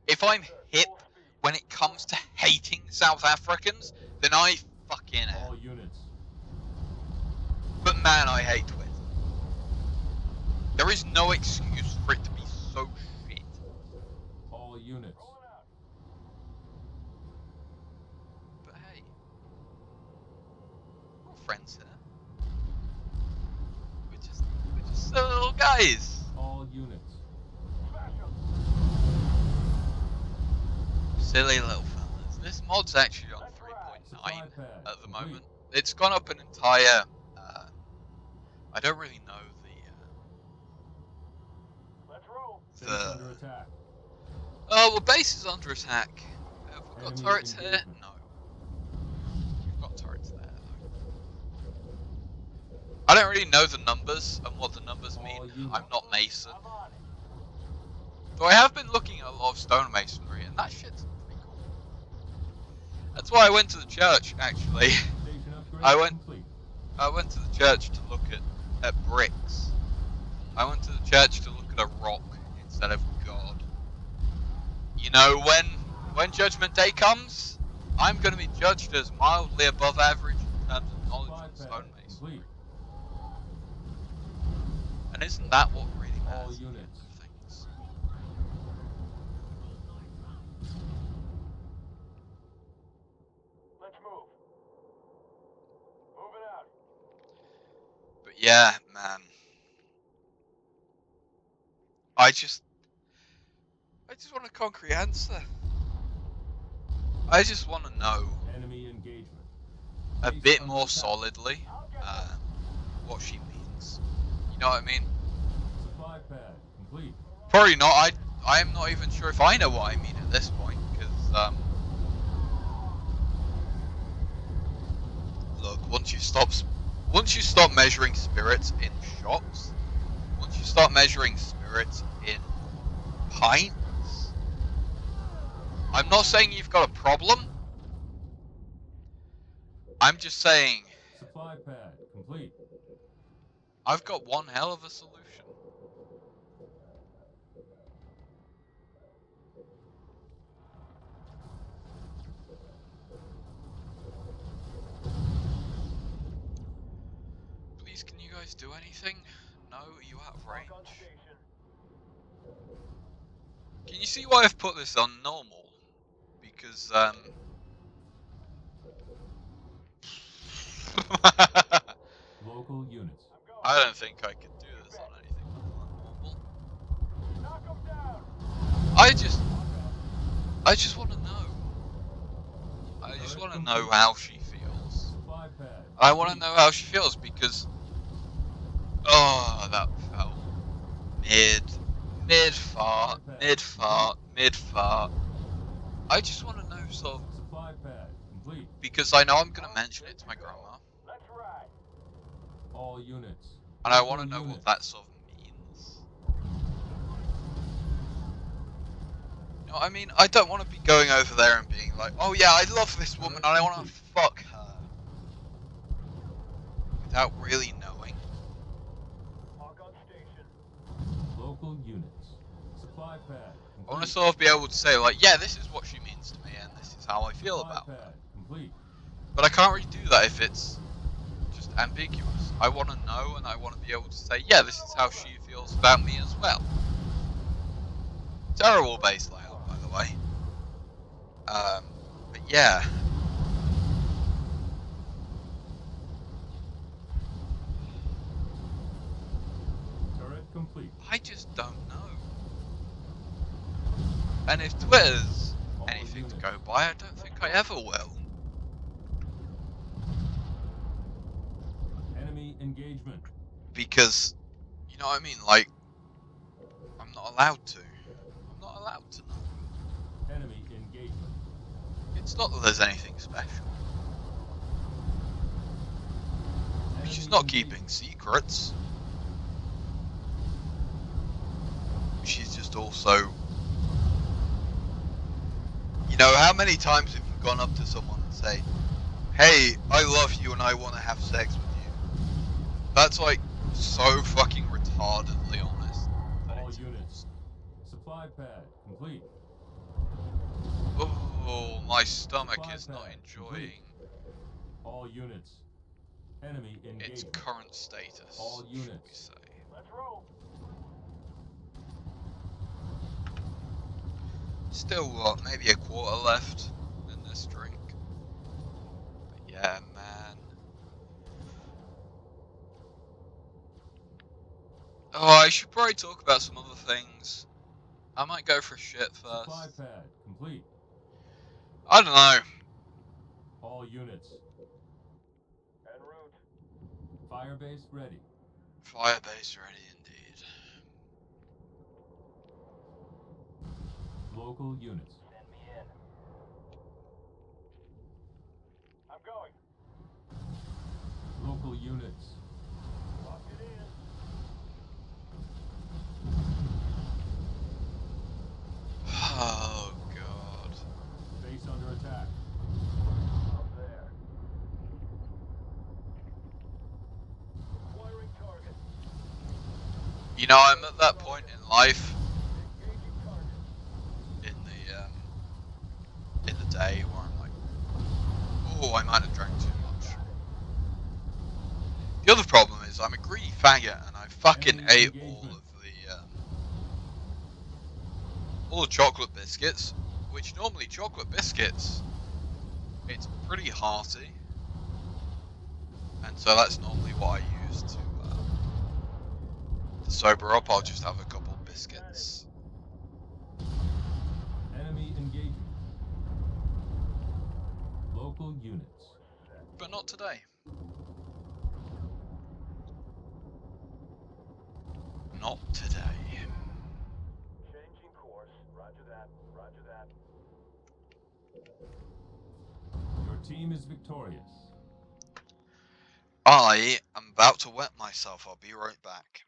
if I'm hip when it comes to hating South Africans, then I fucking am. All units. But man, I hate Twitter. There is no excuse for it to be so shit. All units. But hey, we're all friends here. We're just little guys. All units. Silly little fellas. This mod's actually on 3.9 Supply pad. at the complete. moment. It's gone up an entire. I don't really know Let's roll. Base the. under attack. Oh, well, base is under attack. Have we got Enemy turrets here? engagement. No. We've got turrets there, though. I don't really know the numbers and what the numbers All mean. units. I'm not Mason. I'm on it. Though I have been looking at a lot of stonemasonry, and that shit's pretty cool. That's why I went to the church, actually. Station upgrade I went- complete. I went to the church to look at bricks. I went to the church to look at a rock instead of God. you know, when Judgment Day comes, I'm going to be judged as mildly above average in terms of knowledge Supply on pad stonemasonry. complete. And isn't that what really All matters? units. Things. Let's move. Moving out. But yeah, man. I just want a concrete answer. I just want to know Enemy engagement. a Base bit under more attack. solidly I'll get them. what she means. You know what I mean? Supply pad complete. Probably not. I am not even sure if I know what I mean at this point, because look, once you stop measuring spirits in shots, once you start measuring spirits in pints, I'm not saying you've got a problem. I'm just saying Supply pad complete. I've got one hell of a solution. Please, can you guys do anything? No, are you out of Lock on range? station. Can you see why I've put this on normal? Because Local units. I'm going. I don't think I could do this on anything other than normal. Knock 'em down. I just want to know. I just want to know how she feels. Supply pad. I want to know how she feels because, oh, that felt mid fart. I just want to know sort of, Supply pad complete. because I know I'm gonna mention it to my grandma, Let's ride. All units. and I want to Local know what units. that sort of means. You know what I mean? I don't want to be going over there and being like, oh yeah, I love this woman and I want to fuck her. Without really knowing. Lock on station. Local units. Supply pad complete. I want to sort of be able to say like, yeah, this is what she means to me and this is how I feel Supply about her. pad complete. But I can't really do that if it's just ambiguous. I want to know and I want to be able to say, yeah, this is how she feels about me as well. Terrible base layout, by the way. But yeah. Turret complete. I just don't know. And if Twitter's All anything to units. go by, I don't think I ever will. Enemy engagement. Because, you know what I mean? Like, I'm not allowed to. I'm not allowed to know. Enemy engagement. It's not that there's anything special. She's Enemy not engagement. keeping secrets. She's just also... You know, how many times have you gone up to someone and say, hey, I love you and I want to have sex with you? That's like so fucking retardedly honest. All units. Supply pad complete. Oh, my stomach Supply is not pad enjoying complete. All units. Enemy its engagement. current status. All should we units. say. Let's roll. Still what, maybe a quarter left in this drink. But yeah, man. Oh, I should probably talk about some other things. I might go for a shit Supply first. pad complete. I don't know. All units. En route. Firebase ready. Firebase ready indeed. Local units. Send me in. I'm going. Local units. Lock it in. Oh god. Base under attack. Up there. Acquiring target. You know, I'm at that point in life, Engaging target. in the day where I'm like, oh, I might have drank too much. The other problem is I'm a greedy faggot and I fucking Enemy ate engagement. all the chocolate biscuits, which normally chocolate biscuits, it's pretty hearty. And so that's normally what I use to sober up. I'll just have a couple of biscuits. Enemy engagement. Local units. But not today. Not today. Changing course. Roger that. Roger that. Your team is victorious. I am about to wet myself. I'll be right back.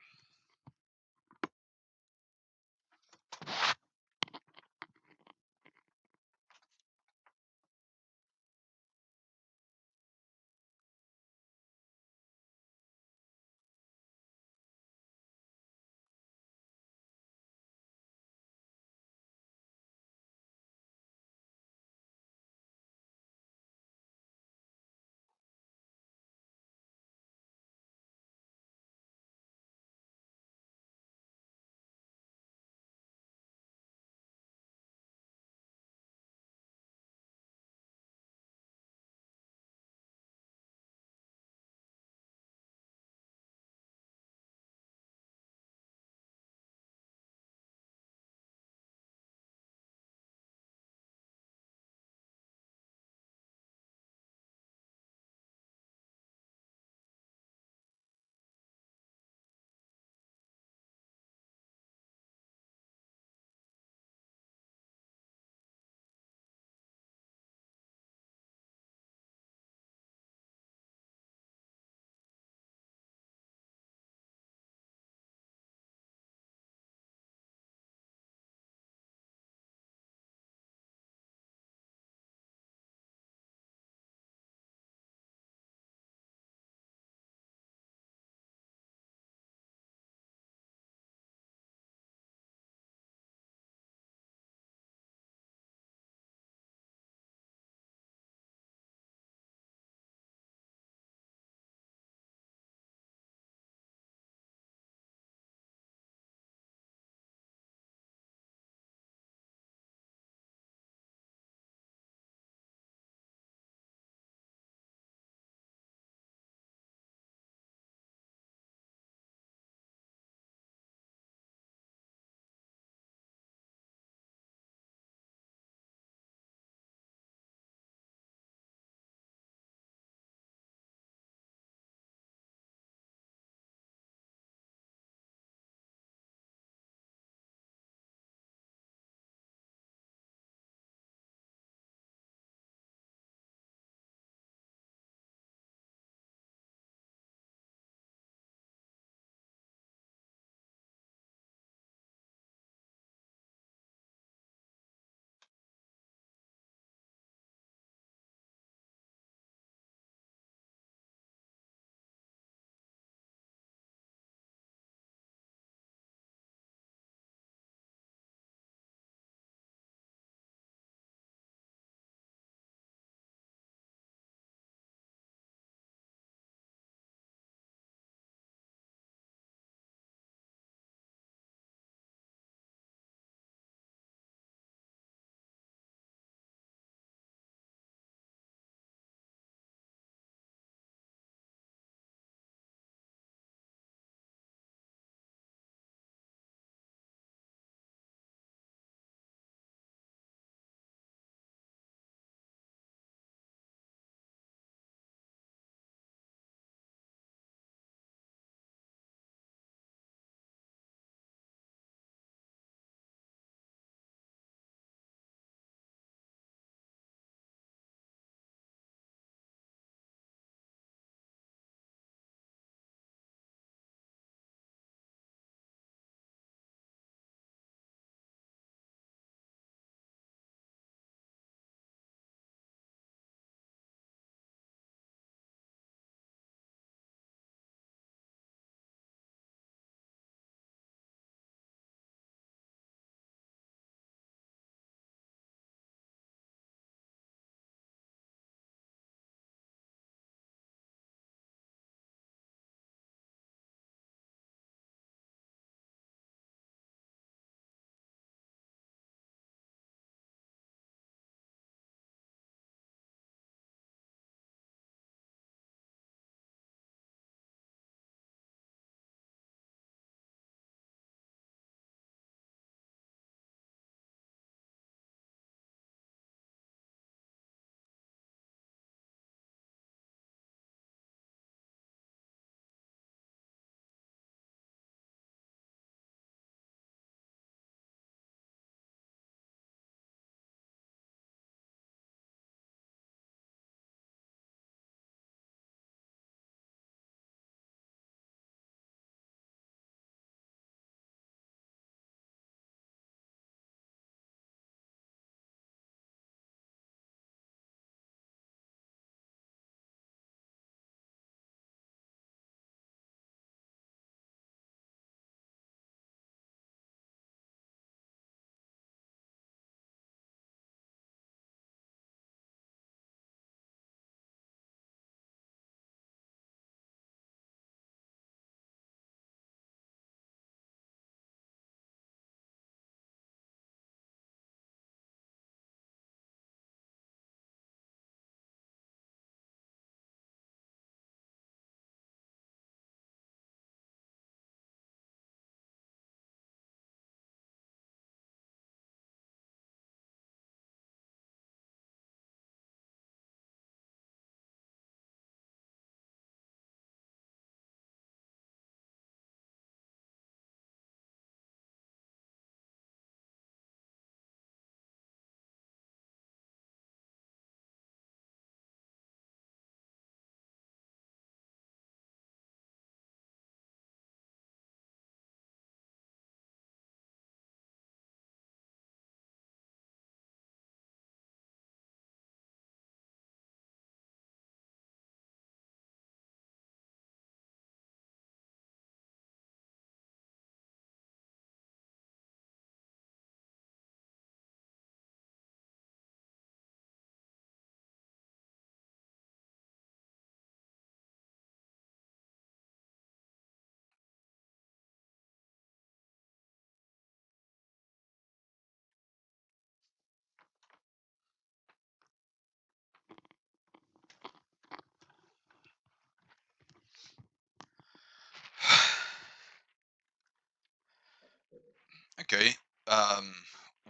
Okay.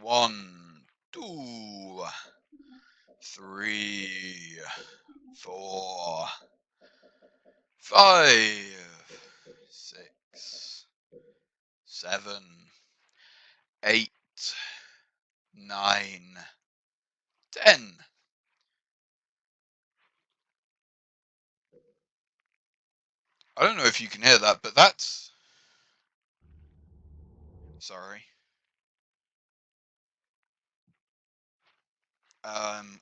1, 2, 3, 4, 5, 6, 7, 8, 9, 10. I don't know if you can hear that, but that's... Sorry.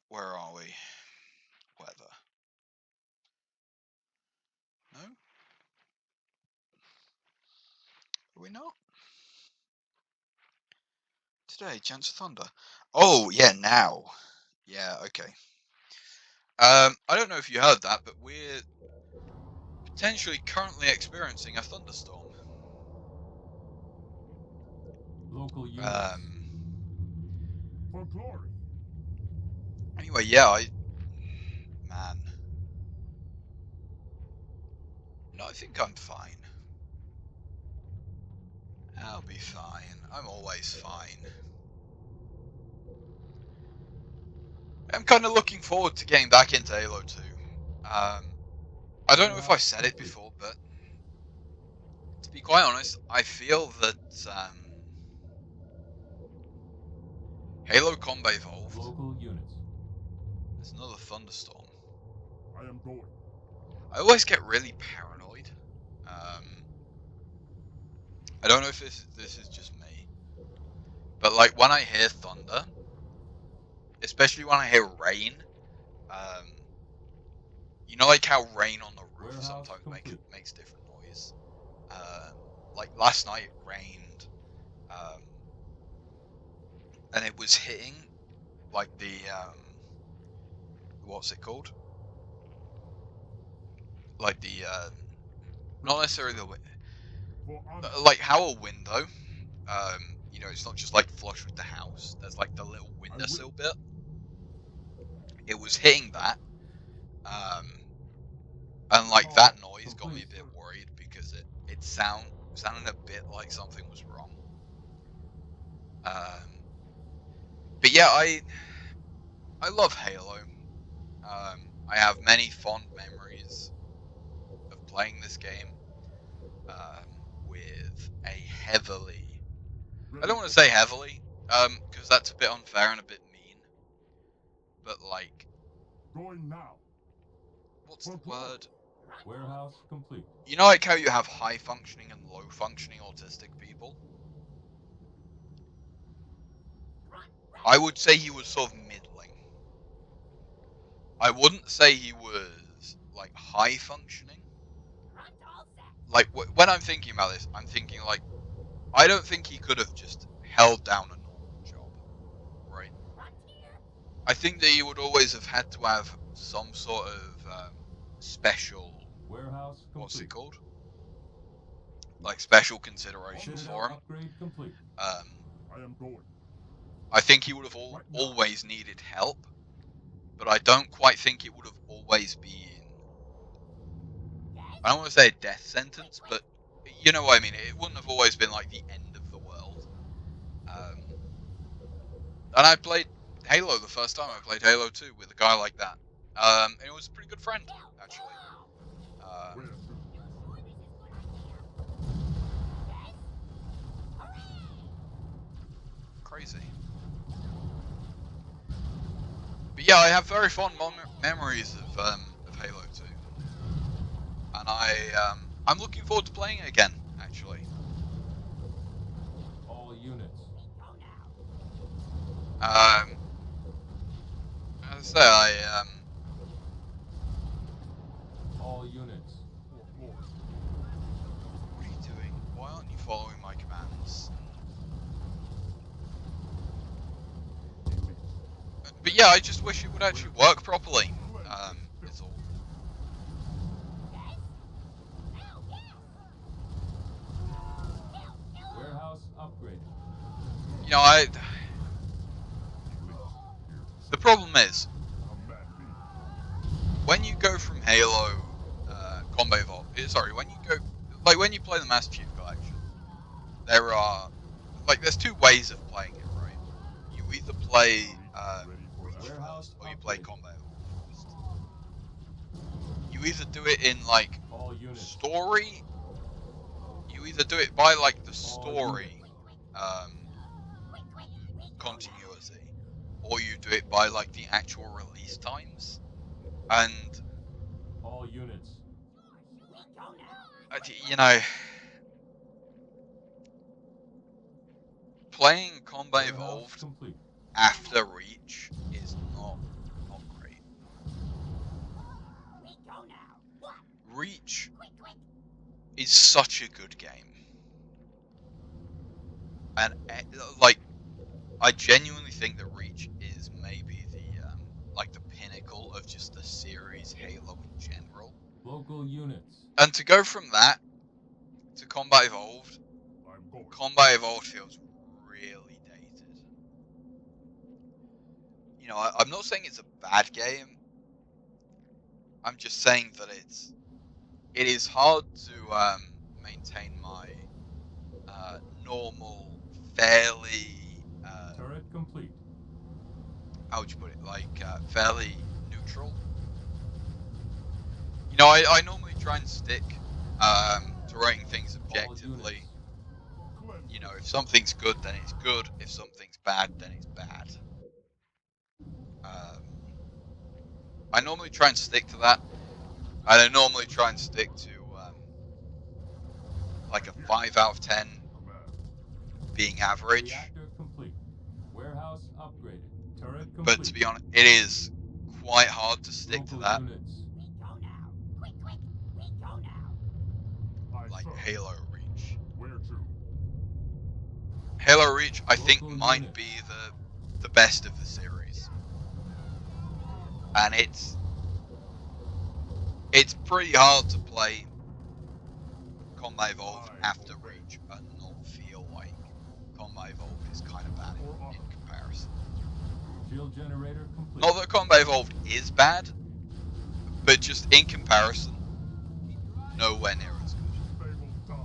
Where are we? Weather. No? Are we not? Today, chance of thunder. Oh, yeah, now. Yeah, okay. I don't know if you heard that, but we're potentially currently experiencing a thunderstorm. Local units. For glory. Anyway, yeah, man. No, I think I'm fine. I'll be fine. I'm always fine. I'm kind of looking forward to getting back into Halo 2. I don't know if I've said it before, but to be quite honest, I feel that Halo Combat Evolved. Local units. There's another thunderstorm. I am going. I always get really paranoid. I don't know if this is just me, but like when I hear thunder, especially when I hear rain, you know, like how rain on the roof Warehouse sometimes complete. makes different noise. Like last night it rained, and it was hitting like the what's it called? Like the not necessarily the For honor. like how a window, you know, it's not just like flush with the house. There's like the little windowsill bit. It was hitting that, and like that noise got me a bit worried because it sounded a bit like something was wrong. But yeah, I love Halo. I have many fond memories of playing this game with a heavily... I don't want to say heavily, because that's a bit unfair and a bit mean. But like... Going now. What's the word? Warehouse complete. You know like how you have high-functioning and low-functioning autistic people? I would say he was sort of middling. I wouldn't say he was, like, high-functioning. Like, when I'm thinking about this, I'm thinking, like, I don't think he could have just held down a normal job, right? I think that he would always have had to have some sort of special... Warehouse complete. What's it called? Like, special considerations for him. Upgrade complete. I am going. I think he would have always needed help, but I don't quite think it would have always been... I don't want to say a death sentence, but you know what I mean. It wouldn't have always been like the end of the world. And I played Halo the first time I played Halo 2 with a guy like that. And it was a pretty good friend, actually. Crazy. But yeah, I have very fond memories of Halo 2. And I'm looking forward to playing it again, actually. All units. As I say, All units. what are you doing? Why aren't you following my commands? But yeah, I just wish it would actually work properly. Is all. Warehouse upgraded. You know, the problem is, when you go from Halo Combat Evolved, sorry, when you go, like when you play the Master Chief Collection, there are, like, there's two play Ready for Reach action. first, or you play Combat Evolved first. You either do it in like All units. story. You either do it by like the All story units. continuity, or you do it by like the actual release times. And All units. you know, playing Combat Warehouse Evolved complete. after Reach is not great. Reach is such a good game, and like I genuinely think that Reach is maybe the like the pinnacle of just the series Halo in general. Local units. And to go from that to Combat Evolved, I'm going. Combat Evolved feels really dated. You know, I'm not saying it's a bad game. I'm just saying that it is hard to maintain my normal, fairly Turret complete. how would you put it? Like fairly neutral. You know, I normally try and stick to rating things All objectively. units. Cleanse. You know, if something's good, then it's good. If something's bad, then it's bad. I normally try and stick to that. And I normally try and stick to like a 5 out of 10 Command. being average. Reactor complete. Warehouse upgraded. Turret complete. But to be honest, it is quite hard to stick to Local that. units. Aye, Like sir. Halo Reach. Where to? Halo Reach, I think, Local might units. be the best of the series. And it's pretty hard to play Combat Evolved after Reach and not feel like Combat Evolved is kind of bad in comparison. Shield generator complete. Not that Combat Evolved is bad, but just in comparison, nowhere near as good. They will die.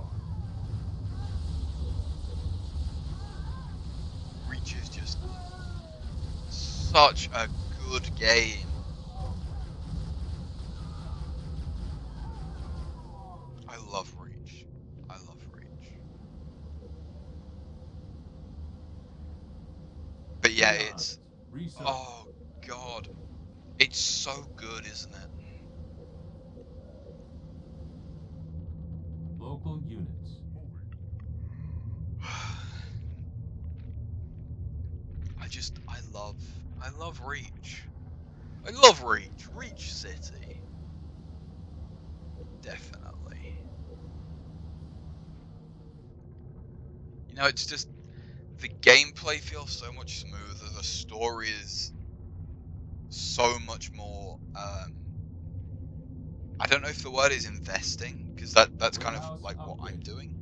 Reach is just such a good game. I love Reach. I love Reach. But yeah, it's Research. oh god, it's so good, isn't it? Local units. Moving. I love Reach. I love Reach. Reach City. Definitely. You know, it's just the gameplay feels so much smoother. The story is so much more. I don't know if the word is investing, because that's kind of Warehouse like what I'm upgrade. doing.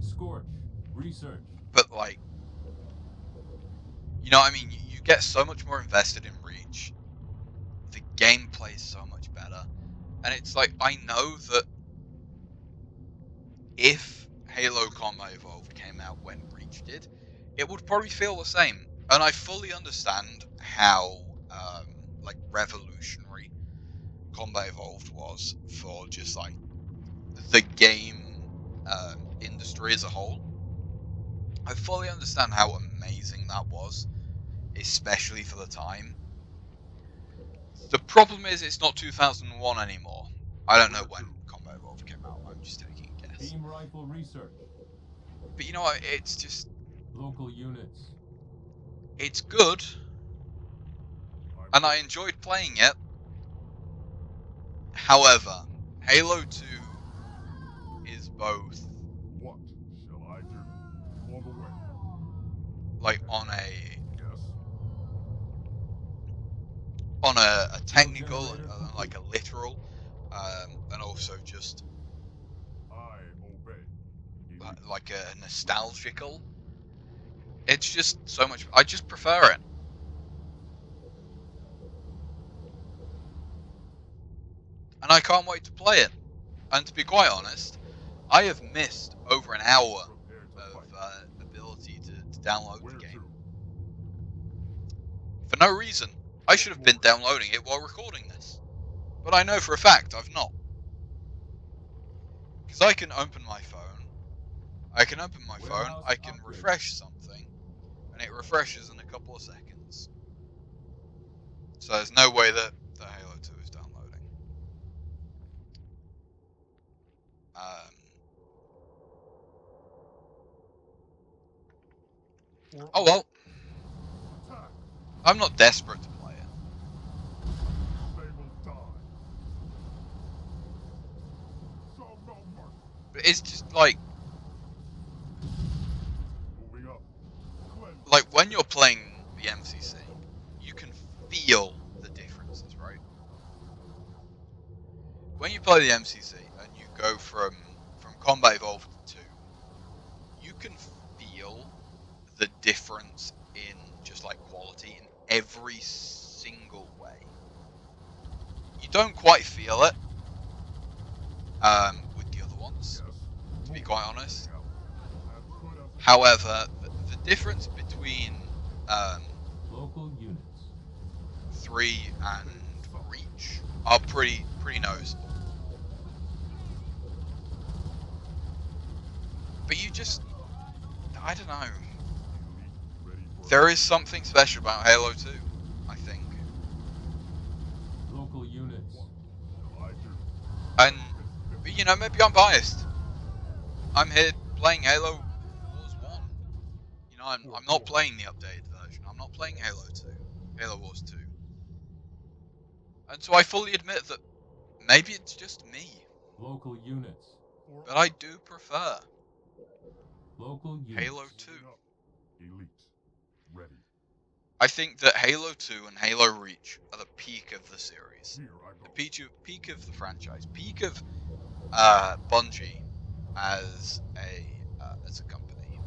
Scorch. Research. But like, you know what I mean? You get so much more invested in Reach. The gameplay is so much better. And it's like, I know that if Halo Combat Evolved came out when Reach did, it would probably feel the same. And I fully understand how like revolutionary Combat Evolved was for just like the game industry as a whole. I fully understand how amazing that was, especially for the time. The problem is it's not 2001 anymore. I don't know when Combat Evolved came out. I'm just taking a guess. Beam rifle research. But you know what? It's just Local units. it's good, and I enjoyed playing it. However, Halo 2 is both What shall I do? On the way. like on Yes. a technical, like a literal, and also just I obey. like a nostalgical. It's just so much. I just prefer it. And I can't wait to play it. And to be quite honest, I have missed over an hour Prepare to of fight. ability to download Where the game. to? no reason. I should have been downloading it while recording this. But I know for a fact I've not. Because I can open my phone. I can refresh something, and it refreshes in a couple of seconds. So there's no way that the Halo 2 is downloading. Oh well. Attack. I'm not desperate to play it. They will die. Show no mercy. But it's just like Moving up. Cleanse. like when you're playing the MCC, you can feel the differences, right? When you play the MCC and you go from Combat Evolved 2, you can feel the difference in just like quality in every single way. You don't quite feel it with the other ones, Yes. to be quite honest. Out. As good as However, the difference between Local units. 3 and Reach are pretty noticeable. But you just, I don't know. elite ready for There is something special about Halo 2, I think. Local units. Shall I do? And, you know, maybe I'm biased. I'm here playing Halo Wars 1. You know, I'm not playing the updated version. I'm not playing Halo 2. Halo Wars 2. And so I fully admit that maybe it's just me, Local units. but I do prefer Local units. Halo 2. Moving up. Elite ready. I think that Halo 2 and Halo Reach are the peak of the series. Here I go. The peak of the franchise. Peak of Bungie as a company.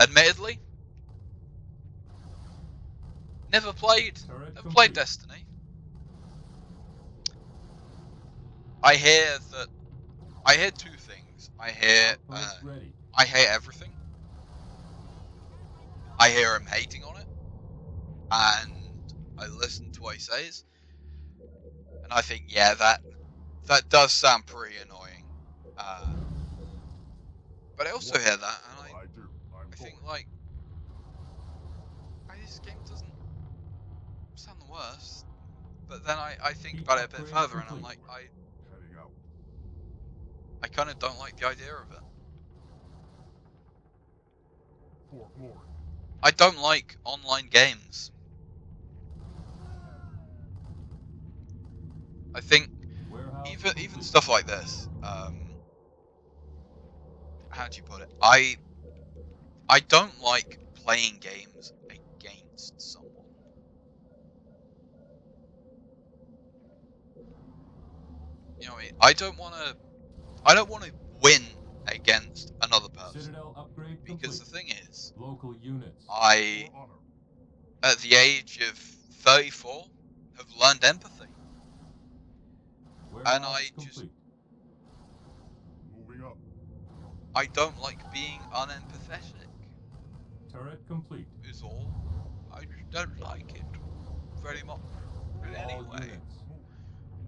Admittedly, never played Turret played complete. Destiny. I hear two things. I hear Outpost ready. I hate everything. I hear him hating on it, and I listen to what he says, and I think, yeah, that does sound pretty annoying. But I also hear that, and Shall I do? I'm I think, going. like, this game doesn't sound the worst. But then I think about it a bit Upgrade further, and I'm complete. like, Heading out. I kind of don't like the idea of it. For glory. I don't like online games. I think Warehouse even complete. stuff like this. How do you put it? I don't like playing games against someone. You know, I don't want to win against another person, Citadel upgrade because the complete. thing is, Local units. I For honor. at the age of 34 have learned empathy. Warehouse I just- complete. Moving up. I don't like being unempathetic. Turret complete. Is all. I just don't like it very much. In any All way. units.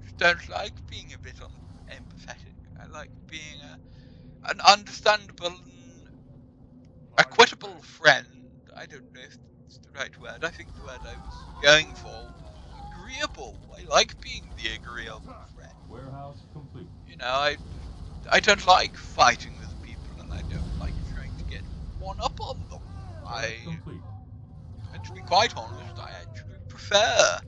Just don't like being a bit empathetic. I like being an understandable and equitable friend. I don't know if it's the right word. I think the word I was going for was agreeable. I like being the agreeable friend. Warehouse complete. You know, I don't like fighting with people, and I don't like trying to get one up on them. Turret complete. To be quite honest, I actually prefer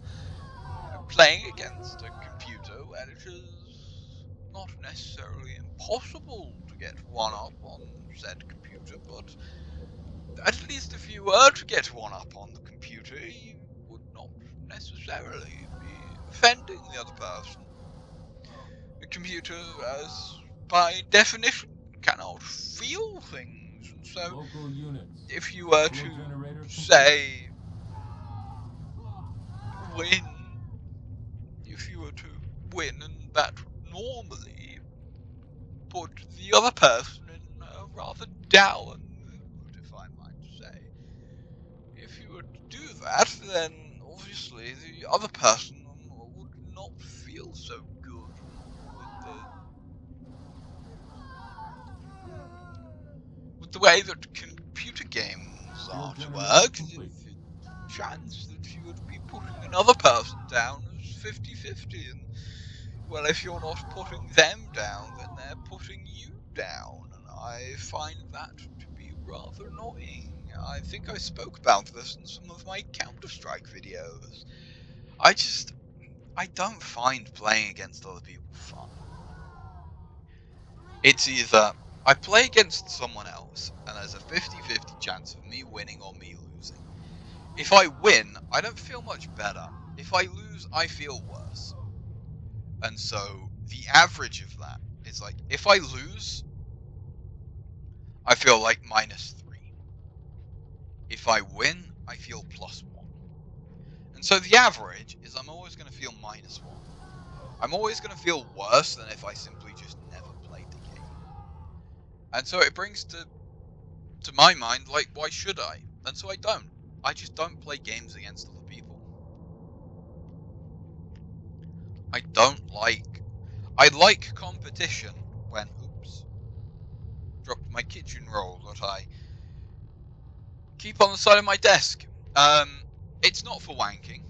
playing against a computer where it is not necessarily impossible to get one up on said computer, but at least if you were to get one up on the computer, you would not necessarily be offending the other person. The computer, as by definition, cannot feel things, and so Local units. if you were Fuel to generator complete. say win, if you were to win, and that normally put the other person in a rather down mood, if I might say. If you were to do that, then obviously the other person would not feel so good with the way that computer games are to work. Complete. The chance that you would be putting another person down is 50-50, and well, if you're not putting them down, then they're putting you down, and I find that to be rather annoying. I think I spoke about this in some of my Counter-Strike videos. I don't find playing against other people fun. It's either I play against someone else, and there's a 50-50 chance of me winning or me losing. If I win, I don't feel much better. If I lose, I feel worse. And so the average of that is like, if I lose, I feel like -3. If I win, I feel +1. And so the average is I'm always going to feel -1. I'm always going to feel worse than if I simply just never played the game. And so it brings to my mind, like, why should I? And so I don't. I just don't play games against other people. I like competition when, oops, dropped my kitchen roll that I keep on the side of my desk. It's not for wanking.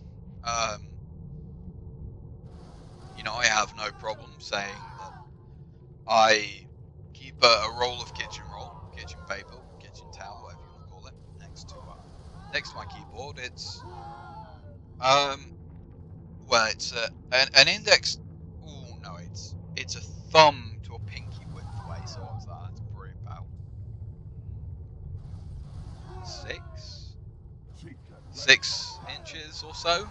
You know, I have no problem saying that I keep a roll of kitchen paper, kitchen towel, whatever you want to call it, next to my keyboard. It's well, it's an index. Oh no, it's a thumb to a pinky width away. So what's that? It's probably about six inches or so.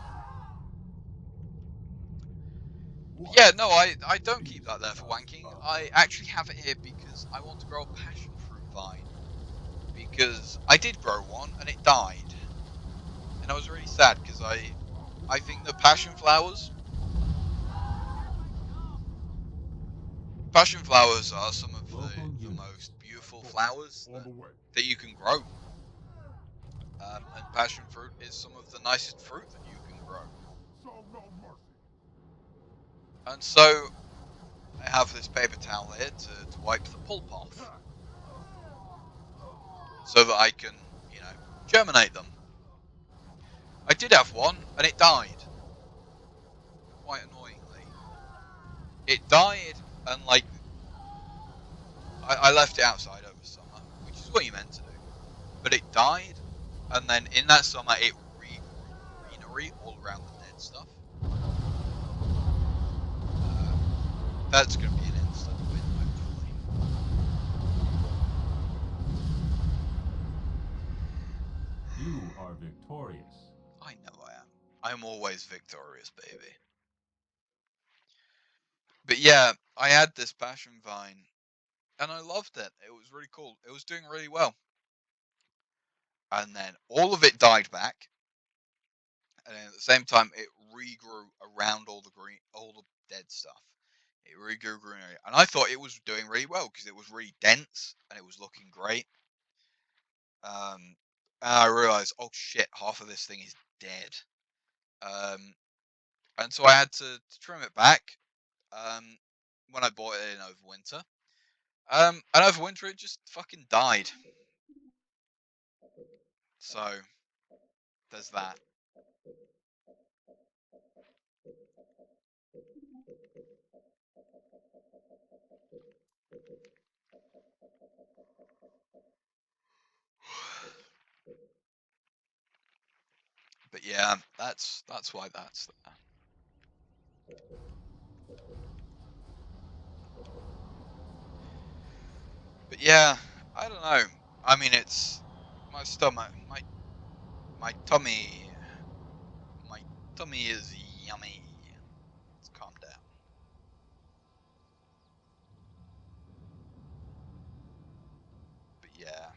Yeah, no, I don't keep that there for wanking. I actually have it here because I want to grow a passion fruit vine. Because I did grow one and it died. And I was really sad because I think that passion flowers are some of the most beautiful flowers that you can grow. And passion fruit is some of the nicest fruit that you can grow. And so I have this paper towel here to wipe the pulp off. So that I can, you know, germinate them. I did have one and it died. Quite annoyingly. It died and like I left it outside over summer, which is what you meant to do. But it died, and then in that summer it regrew greenery all around the dead stuff. That's going to be an instant win, hopefully. You are victorious. I know I am. I'm always victorious, baby. But yeah, I had this passion vine, and I loved it. It was really cool. It was doing really well. And then all of it died back, and then at the same time it regrew around all the dead stuff. It regrew greenery, and I thought it was doing really well because it was really dense and it was looking great. And I realized, oh shit, half of this thing is dead. And so I had to trim it back. When I bought it in overwinter. And overwinter it just fucking died. So there's that. But yeah, that's why that's there. But yeah, I don't know. I mean, it's my stomach, my tummy, my tummy is yummy. Let's calm down. But yeah,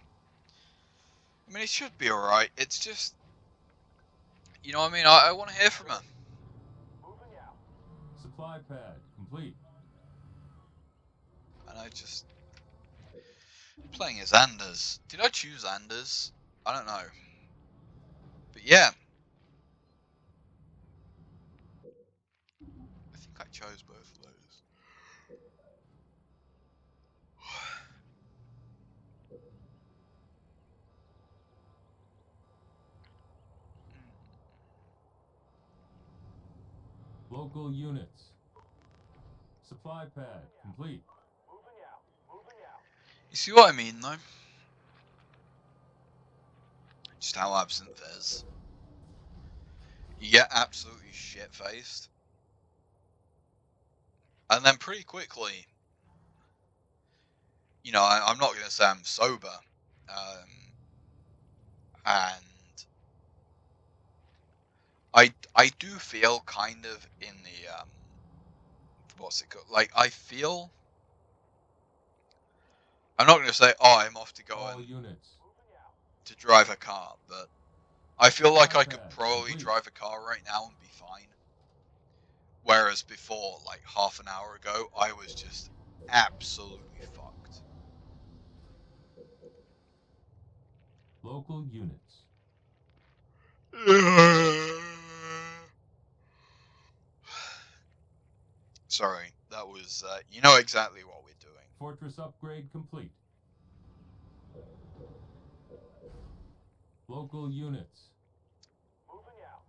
I mean, it should be alright. It's just, you know what I mean? I want to hear from her. Moving out. Supply pad complete. And I just playing as Anders. Did I choose Anders? I don't know. But yeah, chose both of those. Local units. Supply pad complete. Moving out. Moving out. You see what I mean, though? Just how absent Vez. You get absolutely shit-faced. And then pretty quickly, you know, I'm not going to say I'm sober. And I do feel kind of in the, what's it called? Like, I feel... I'm not going to say, oh, I'm off to go All and units. to drive a car, but I feel like I could Pad probably complete. drive a car right now and be fine. Whereas before, like half an hour ago, I was just absolutely fucked. Local units. Sorry, that was, you know exactly what we're doing. Fortress upgrade complete. Local units. Moving out.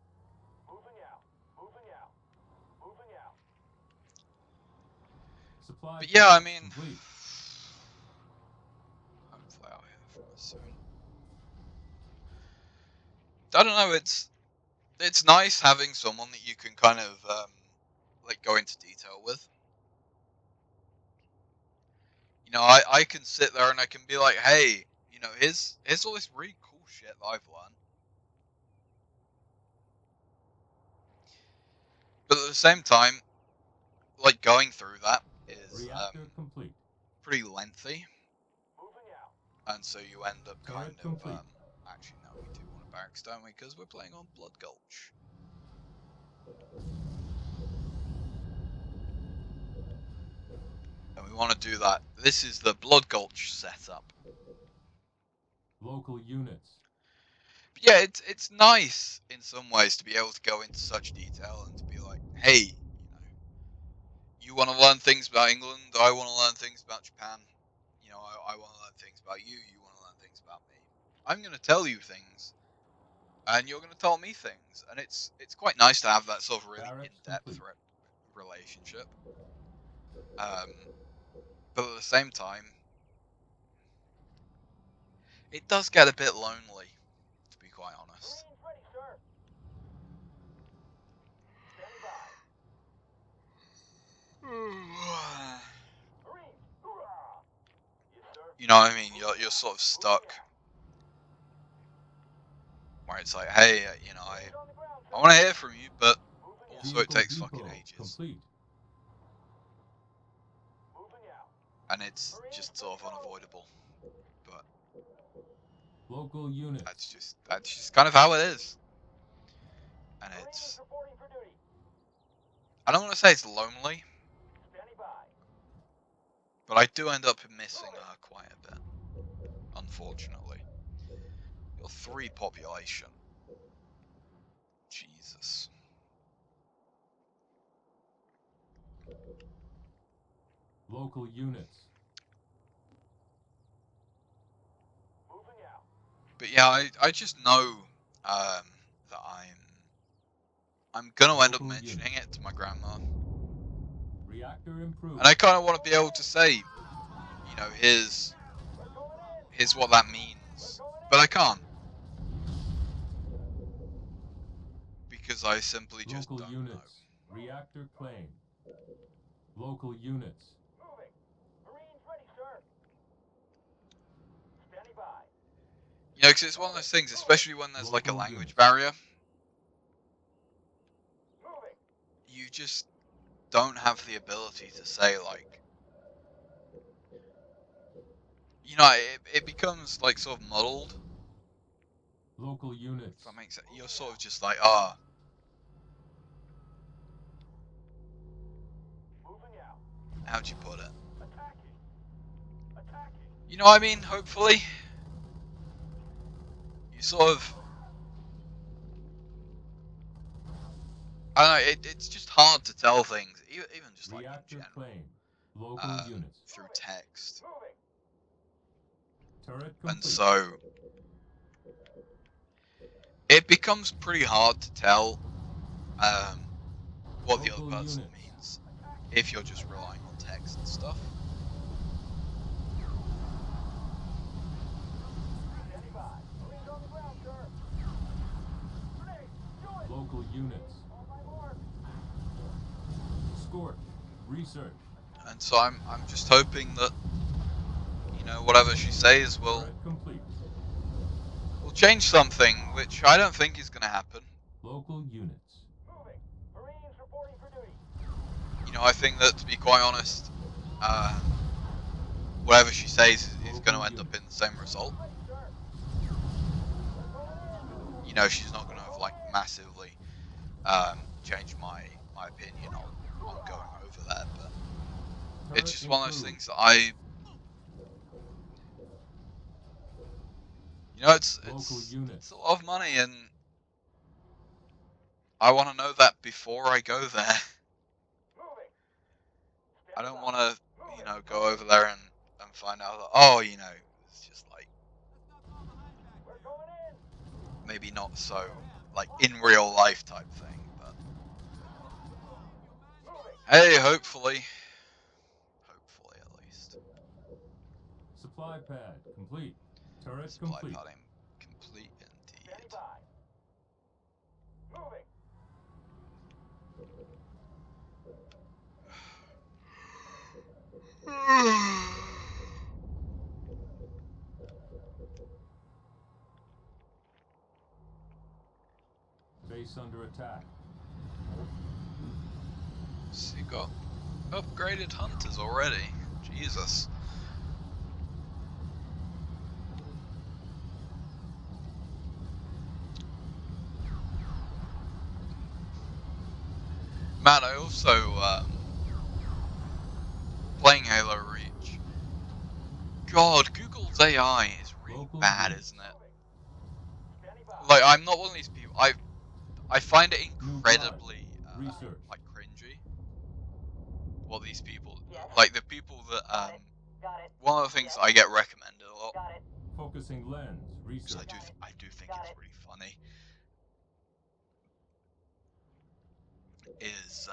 Moving out. Moving out. Moving out. Supply But yeah, I pad mean, complete. hopefully I'll hear from us soon. I don't know, it's nice having someone that you can kind of, like, go into detail with. You know, I can sit there and I can be like, hey, you know, here's all this really cool shit that I've learned. But at the same time, like, going through that is Reactor complete. pretty lengthy, Moving out. and so you end up kind Turret of, complete. actually, no, we do want a barracks, don't we? Because we're playing on Blood Gulch. And we want to do that. This is the Blood Gulch setup. Local units. But yeah, it's nice in some ways to be able to go into such detail and to be like, hey, you know, you want to learn things about England, I want to learn things about Japan. You know, I want to learn things about you, you want to learn things about me. I'm going to tell you things, and you're going to tell me things, and it's quite nice to have that sort of really Barracks in-depth complete. relationship. But at the same time, it does get a bit lonely, to be quite honest. Marines ready, sir. Standing by. Marines, hoorah! Yes, sir. You know what I mean? You're sort of stuck, where it's like, hey, you know, Hands on the ground, sir. I want to hear from you, but Moving out. also it Vehicle takes fucking depot ages. complete. Moving out. And it's just sort of unavoidable. But Local units. that's just kind of how it is. And Marines it's, reporting for duty. I don't want to say it's lonely, Standing by. but I do end up missing her quite a bit, unfortunately. You're 3 population. Jesus. Local units. Moving out. But yeah, I just know that I'm gonna end up Local mentioning unit. it to my grandma, Reactor improved. and I kind of want to be able to say, you know, here's We're going in. here's what that means, but I can't because I simply just Local don't units. Reactor claim. Local units. Moving. Marines ready, sir. Standing by. know. You know, because it's one of those things, especially when there's like a Local language units. barrier, Moving. you just don't have the ability to say like, you know, it becomes like sort of muddled. Local If units. that makes sense. You're sort of just like, ah, Moving out. how'd you put it? Attacking. Attacking. You know what I mean? Hopefully, you sort of I don't know, it's just hard to tell things, even just like in Reactor general, claim. Local units. through text. Moving. Turret And complete. so it becomes pretty hard to tell what the other Local person units. means if you're just relying on text and stuff. Standing by. Marines on the ground, sir. Grenade. Do it. Local units. On my mark. Scorch. Research. And so I'm just hoping that, you know, whatever she says will Turret complete. change something, which I don't think is going to happen. Local units. Moving. Marines reporting for duty. You know, I think that, to be quite honest, whatever she says is going to end up in the same result. Right, sir. You know, she's not going to have like massively changed my opinion on going over there, but it's just one of those things that you know, it's a lot of money, and I want to know that before I go there. Moving. I don't want to, you know, go over there and find out that, oh, you know, it's just like We're going in. maybe not so like in real life type thing, but Moving. hey, hopefully at least. Supply pad complete. Turret Supply complete. padding complete indeed. Standing by. Moving. Base under attack. So you got upgraded hunters already. Jesus. Man, I also playing Halo Reach. God, Google's AI is really Local bad, units. isn't it? Standing by. Like, I'm not one of these people. I find it incredibly Research. like cringy. What these people, Yes. like the people that Got it. one of the things that I get recommended a lot, Got it. Focusing lens. because Research. I do think Got it's it. really funny, is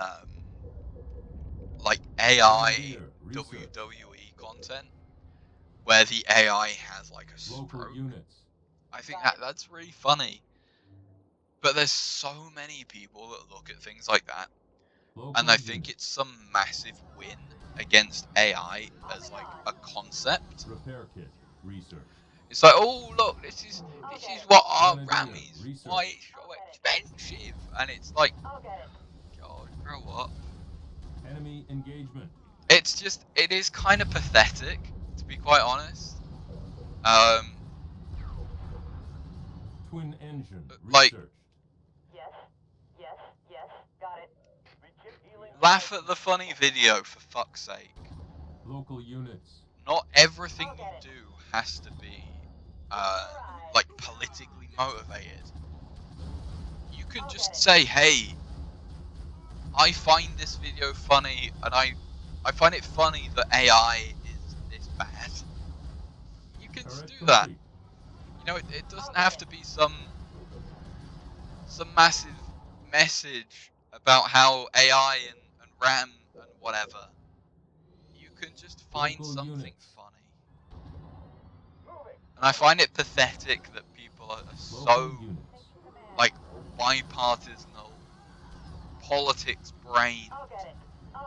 like AI Here. Research. WWE content where the AI has like a Local stroke. units. I think Got it. that's really funny. But there's so many people that look at things like that, Local and I think units. it's some massive win against AI as like a concept. Repair kit. Research. It's like, oh look, this is what our Grenadier, RAM is. research. Why it's so expensive? And it's like, I'll get it. God, grow up. Enemy engagement. It's just, it is kind of pathetic, to be quite honest. Twin engine. Like- Research. Yes. Got it. Begin healing. Laugh at the funny video, for fuck's sake. Local units. Not everything you do has to be, like, politically motivated. You can just say, hey, I find this video funny, and I find it funny that AI is this bad. You can just Turret do that. complete. You know, it doesn't have to be some massive message about how AI and RAM and whatever. You can just find Local something units. funny. Moving. And I find it pathetic that people are Local so, units. like, bipartisanal, politics brain, I'll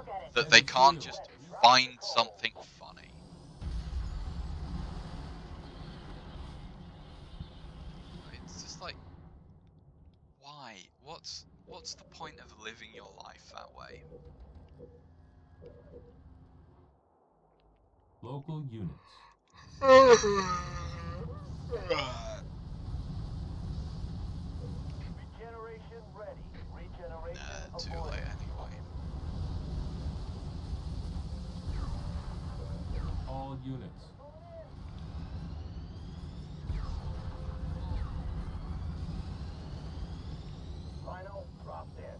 get it. that they can't just find something funny. It's just like, why? What's the point of living your life that way? Local units. Regeneration ready. Regeneration Too avoided. late anyway. All units. Rhino dropped in.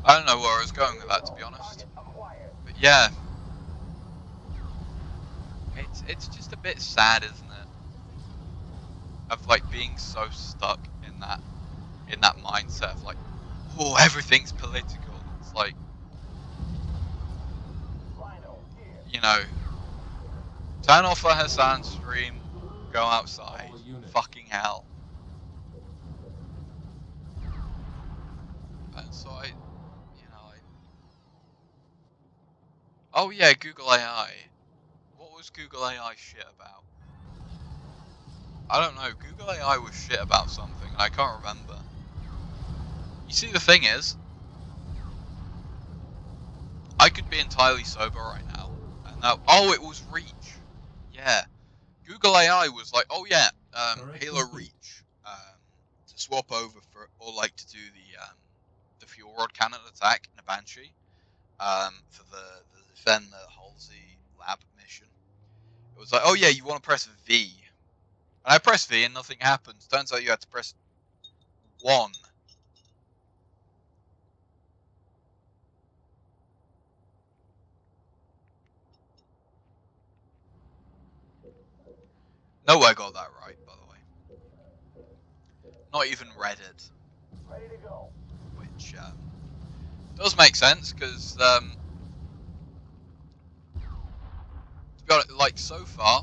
I don't know where I was going with that, to be honest. Acquired. But yeah, it's just a bit sad, isn't it? Of like being so stuck in that mindset of like, oh, everything's political. It's like, Rhino, here. you know, turn off the Hassan stream, go outside, All units. fucking hell. And so oh yeah, Google AI. What was Google AI shit about? I don't know. Google AI was shit about something. I can't remember. You see, the thing is, I could be entirely sober right now, and now, oh, it was Reach. Yeah, Google AI was like, oh yeah, Halo Reach, to swap over for, or like to do the fuel rod cannon attack in a Banshee, for the defend the Halsey lab mission. It was like, oh yeah, you want to press V, and I pressed V and nothing happens. Turns out you had to press 1. Nowhere got that right, by the way. Not even Reddit, Ready to go. which does make sense because, to be honest, like so far,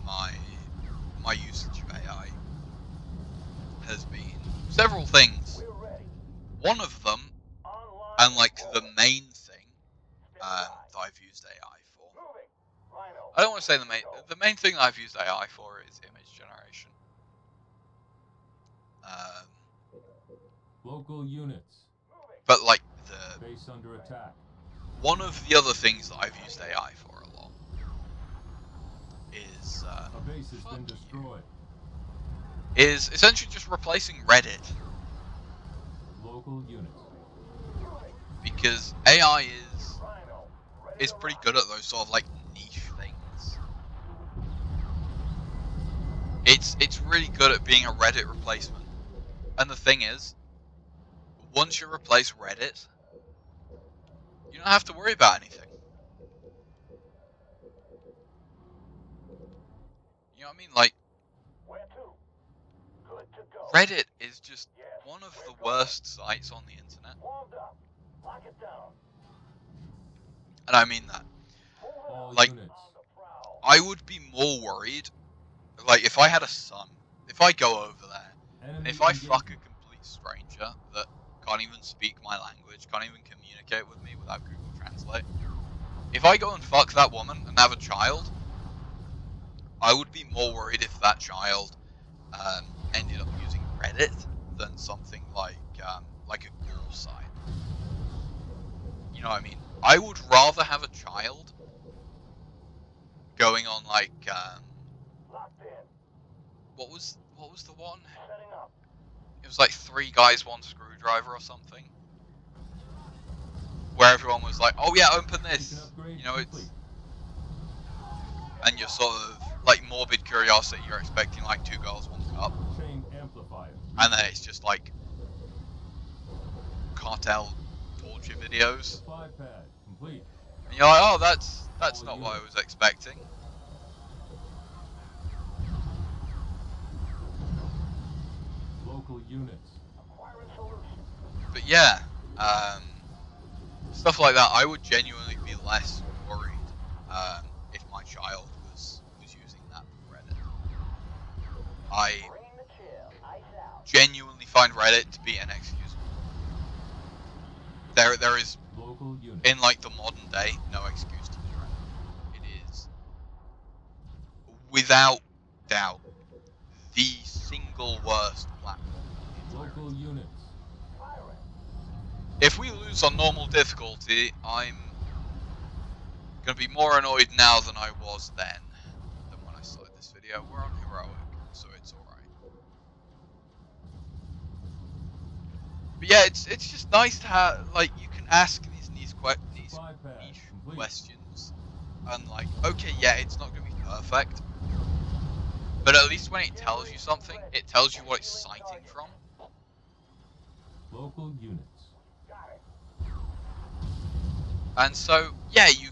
my usage of AI has been several things. We're ready. One of them, Online. and like the main thing, Stand by. that I've used AI for. Moving. Rhino. I don't want to say the main thing that I've used AI for is image generation. Local units. Moving. But like Base under attack. one of the other things that I've used AI for a lot is A base has been destroyed. is essentially just replacing Reddit, Local units. Moving. because AI Rhino. Ready is to pretty rock. good at those sort of like niche things. It's really good at being a Reddit replacement. And the thing is, once you replace Reddit, you don't have to worry about anything. You know what I mean? Like, Where to? Good to go. Reddit is just Yes. one of we're the going. worst sites on the internet. Warmed up. Lock it down. And I mean that. Moving All out. Like, units. On the prowl. I would be more worried, like, if I had a son, if I go over there, and Enemy if I engagement. fuck a complete stranger that can't even speak my language, can't even communicate with me without Google Translate, if I go and fuck that woman and have a child, I would be more worried if that child ended up using Reddit than something like a Google site. You know what I mean? I would rather have a child going on like Locked in. what was the one? Setting up. It was like 3 guys, 1 screwdriver or something. Where everyone was like, oh yeah, open Beacon this. upgrade You know, complete. it's, and you're sort of like morbid curiosity, you're expecting like 2 girls, 1 cup. Chain amplifier. And then it's just like cartel torture videos. Supply pad complete. And you're like, oh, that's not what I was expecting. Local units. Acquiring solution. But yeah, stuff like that, I would genuinely be less worried if my child was using that Reddit. I Bring the chill. Ice out. genuinely find Reddit to be inexcusable. There is, Local units. in like the modern day, no excuse to use Reddit. It is, without doubt, the single worst platform. Local units. Firing. If we lose on normal difficulty, I'm gonna be more annoyed now than I was then, than when I started this video. We're on heroic, so it's alright. But yeah, it's just nice to have, like, you can ask these Supply pad niche complete. questions, and like, okay, yeah, it's not gonna be perfect, but at least when it tells you something, it tells you what it's citing from. Local units. Got it. And so, yeah, you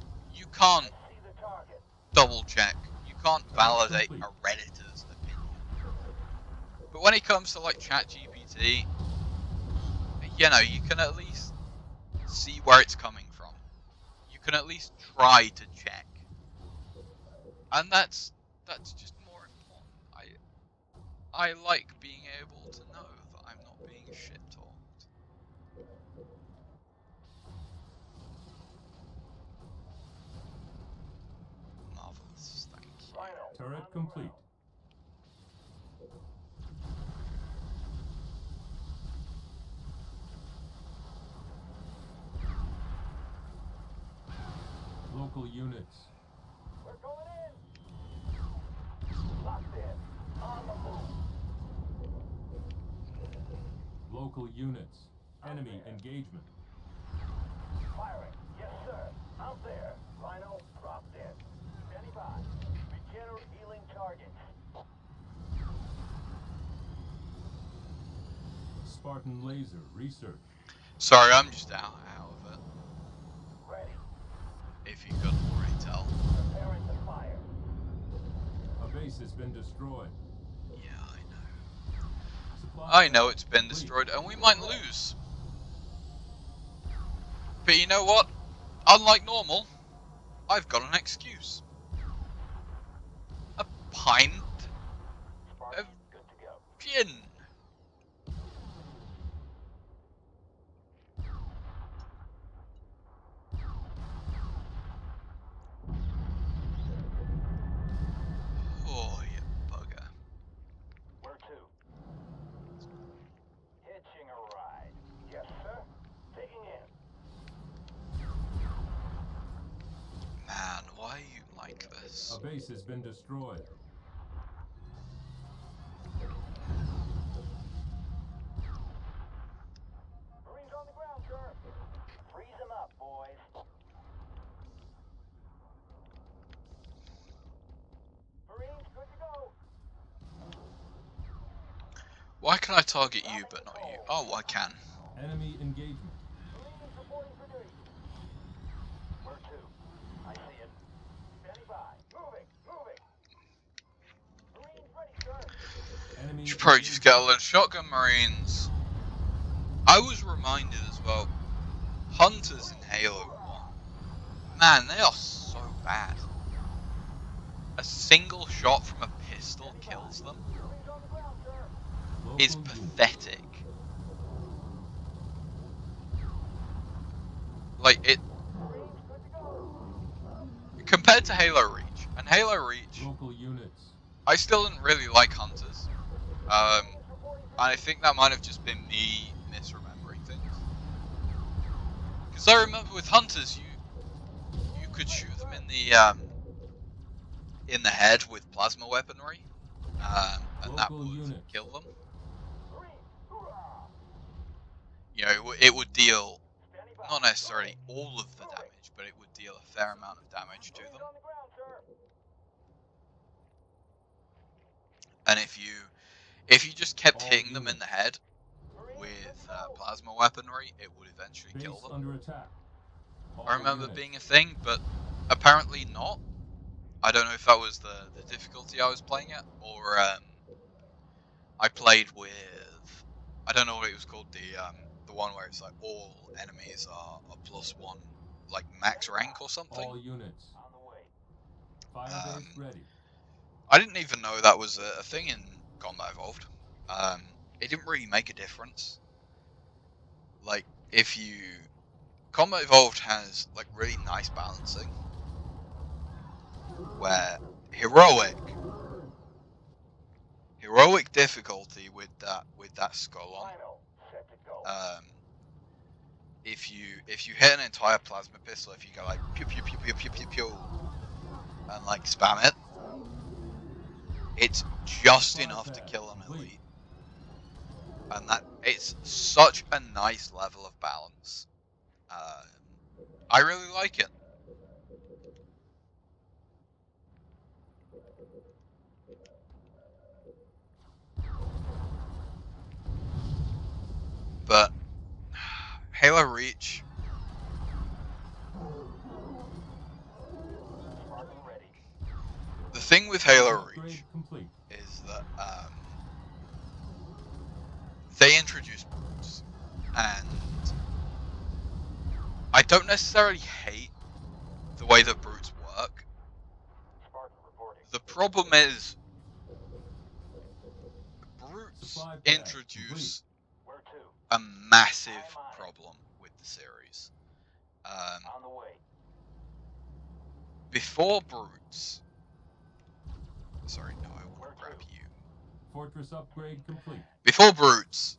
can't See the target. double check. You can't validate complete. a Redditor's opinion. But when it comes to like ChatGPT, you know, you can at least see where it's coming from. You can at least try to check. And that's just more important. I like being able to know that I'm not being shit talked. Marvelous, thank you. Rhino. Turret on the complete. ground. Local units. We're going in. Locked in. On the move. Local units. Enemy engagement. Firing. Yes, sir. Out there. Rhino dropped in. Standing by. Regenerate healing targets. Spartan laser research. Sorry, I'm just out of it. Ready. If you couldn't already tell. Preparing to fire. A base has been destroyed. Yeah, I know. Supply I know pad it's been complete. destroyed and we might lose. But you know what? Unlike normal, I've got an excuse. A pint Spartan, of good to go. gin. Oh, you bugger. Where to? Hitching a ride. Yes, sir. Taking in. Man, why are you like this? A base has been destroyed. Marines on the ground, sir. Freeze them up, boys. Marines, good to go. Why can I target you but not you? Oh, I can. Enemy engagement. Marines reporting for duty. Where to? I see it. Standing by. Moving. Moving. Marines ready, sir. Enemy You should probably just get a engagement. load of shotgun marines. I was reminded as well, hunters in Halo 1, man, they are so bad. A single shot from a pistol kills them. Marines on the ground, sir. Is Local unit. pathetic. Like, it, Marines, good to go. compared to Halo Reach, and Halo Reach, Local units. I still didn't really like hunters. Marines reporting for I think that might have just been me misremembering things. Because I remember with hunters, you could shoot them in the head with plasma weaponry, and that Local would units. kill them. Marines. Hoorah. You know, it would deal Standing by. not necessarily all of the damage, but it would deal a fair amount of damage to Marines them. on the ground, sir. And if you just kept All hitting them in units. the head Marines, with good to go. plasma weaponry, it would eventually Base kill them. under attack. All I remember units. being a thing, but apparently not. I don't know if that was the difficulty I was playing at, or I played with, I don't know what it was called, the one where it's like all enemies are a +1, like max rank or something. All units. On the way. Fire base ready. I didn't even know that was a thing in Combat Evolved. It didn't really make a difference. Like, Combat Evolved has like really nice balancing, where heroic difficulty with that skull on. Rhino, set to go. If you hit an entire plasma pistol, if you go like pew pew pew pew pew pew pew and like spam it, it's just enough to kill an elite, and that it's such a nice level of balance. I really like it. But Halo Reach, thing with Halo Upgrade Reach complete. is that they introduce brutes, and I don't necessarily hate the way that brutes work. Spartan reporting. The problem is brutes Supply pad introduce Where to? a massive problem with the series. On the way. Before brutes, sorry, no, I want Where to grab to? you. Fortress upgrade complete. Before brutes,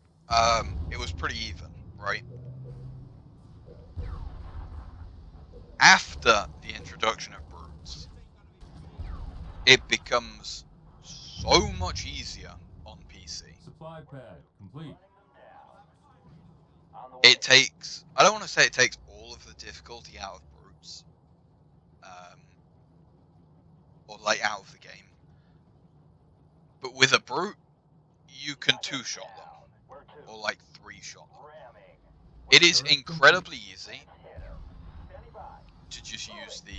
it was pretty even, right? After the introduction of brutes, it becomes so much easier on PC. Supply pad complete. On the way. It takes, I don't want to say it takes all of the difficulty out of brutes, or like out of the game, but with a brute, you can two-shot them, Where to? or like three-shot them. Ramming. It is Turret incredibly easy Hit 'em. Standing by. to just use the,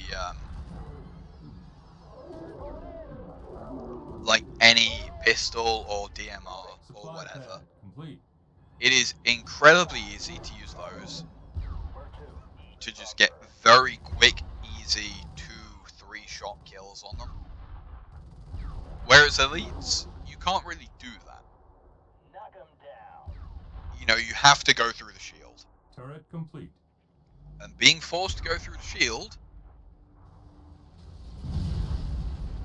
like any pistol or DMR or Supply whatever. pad complete. It is incredibly easy to use those Where to? to just get very quick, easy 2-3 shot kills on them. Whereas elites, you can't really do that. Knock 'em down. You know, you have to go through the shield. Turret complete. And being forced to go through the shield...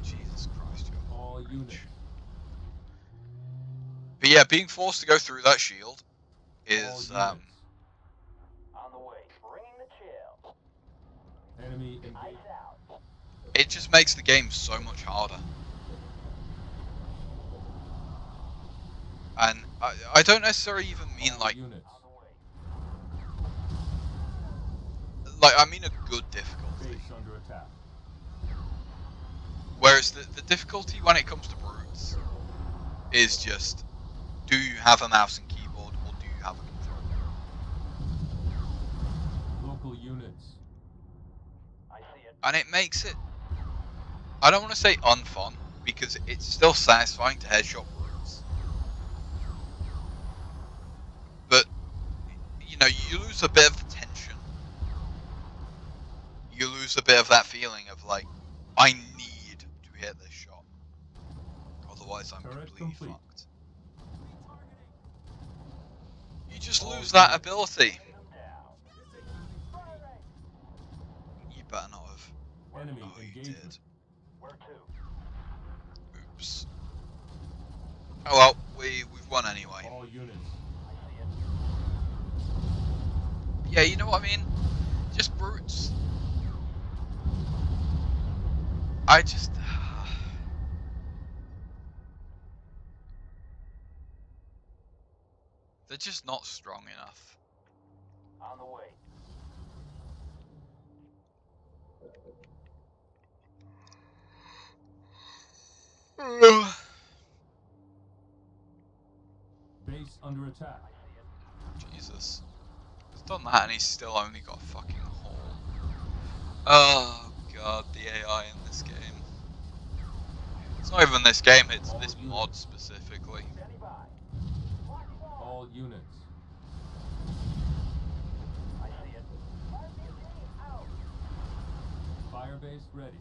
Jesus Christ, you're All rich. units. But yeah, being forced to go through that shield is, All units. On the way. Bringing the chill. Enemy Ice engaged. out. it just makes the game so much harder. And I don't necessarily even mean All like units. On the way. I mean a good difficulty. Base under attack. Whereas the difficulty when it comes to brutes is just, do you have a mouse and keyboard or do you have a controller? Local units. I see it. And it makes it, I don't want to say unfun, because it's still satisfying to headshot brutes. But, you know, you lose a bit of tension. You lose a bit of that feeling of like, I need to hit this shot. Otherwise I'm Turret completely complete. fucked. You just lose that ability. You better not have. Enemy Oh, you engagement. did. Where to? Oops. Oh well, we've won anyway. All units. I see it. Yeah, you know what I mean? Just brutes. I just... they're just not strong enough. On the way. Base under attack. Jesus. He's done that and he's still only got a fucking hole. Oh god, the AI in this game. It's not even this game, it's this mod specifically. Standing by. All units. I see it. Out. Firebase ready.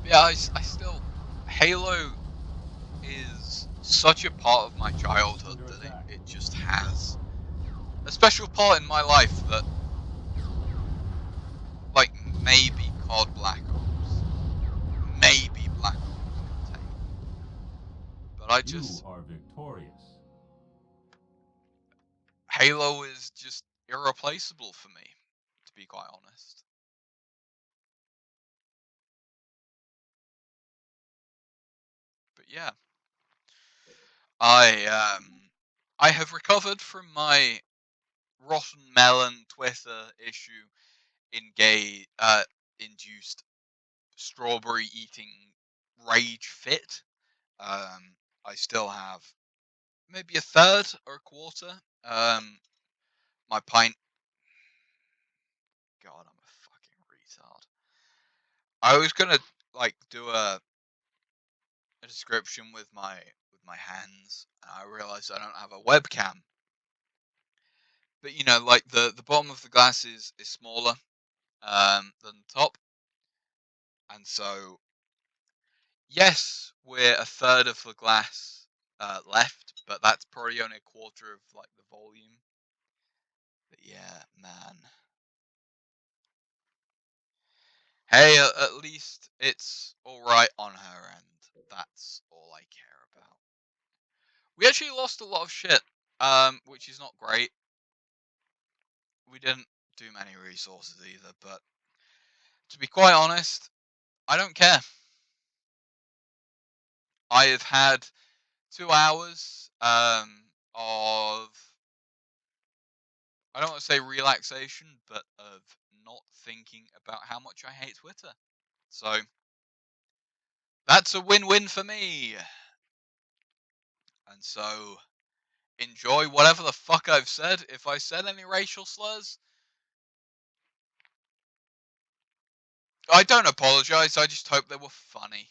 Yeah, I still... Halo is such a part of my childhood that it just has a special part in my life that, like, maybe COD Black Ops, maybe Black Ops can take. But I just... You are victorious. Halo is just irreplaceable for me, to be quite honest. But yeah. I have recovered from my rotten melon Twitter issue induced strawberry eating rage fit. I still have maybe a third or a quarter. My pint. God, I'm a fucking retard. I was gonna like do a description with my hands, and I realized I don't have a webcam. But you know, like the bottom of the glass is smaller than the top, and so yes, we're a third of the glass left, but that's probably only a quarter of like the volume. But yeah, man. Hey, at least it's all right on her end. That's all I care about. We actually lost a lot of shit, which is not great. We didn't do many resources either, but to be quite honest, I don't care. I have had 2 hours of, I don't want to say relaxation, but of not thinking about how much I hate Twitter. So that's a win-win for me. And so enjoy whatever the fuck I've said. If I said any racial slurs, I don't apologize. I just hope they were funny.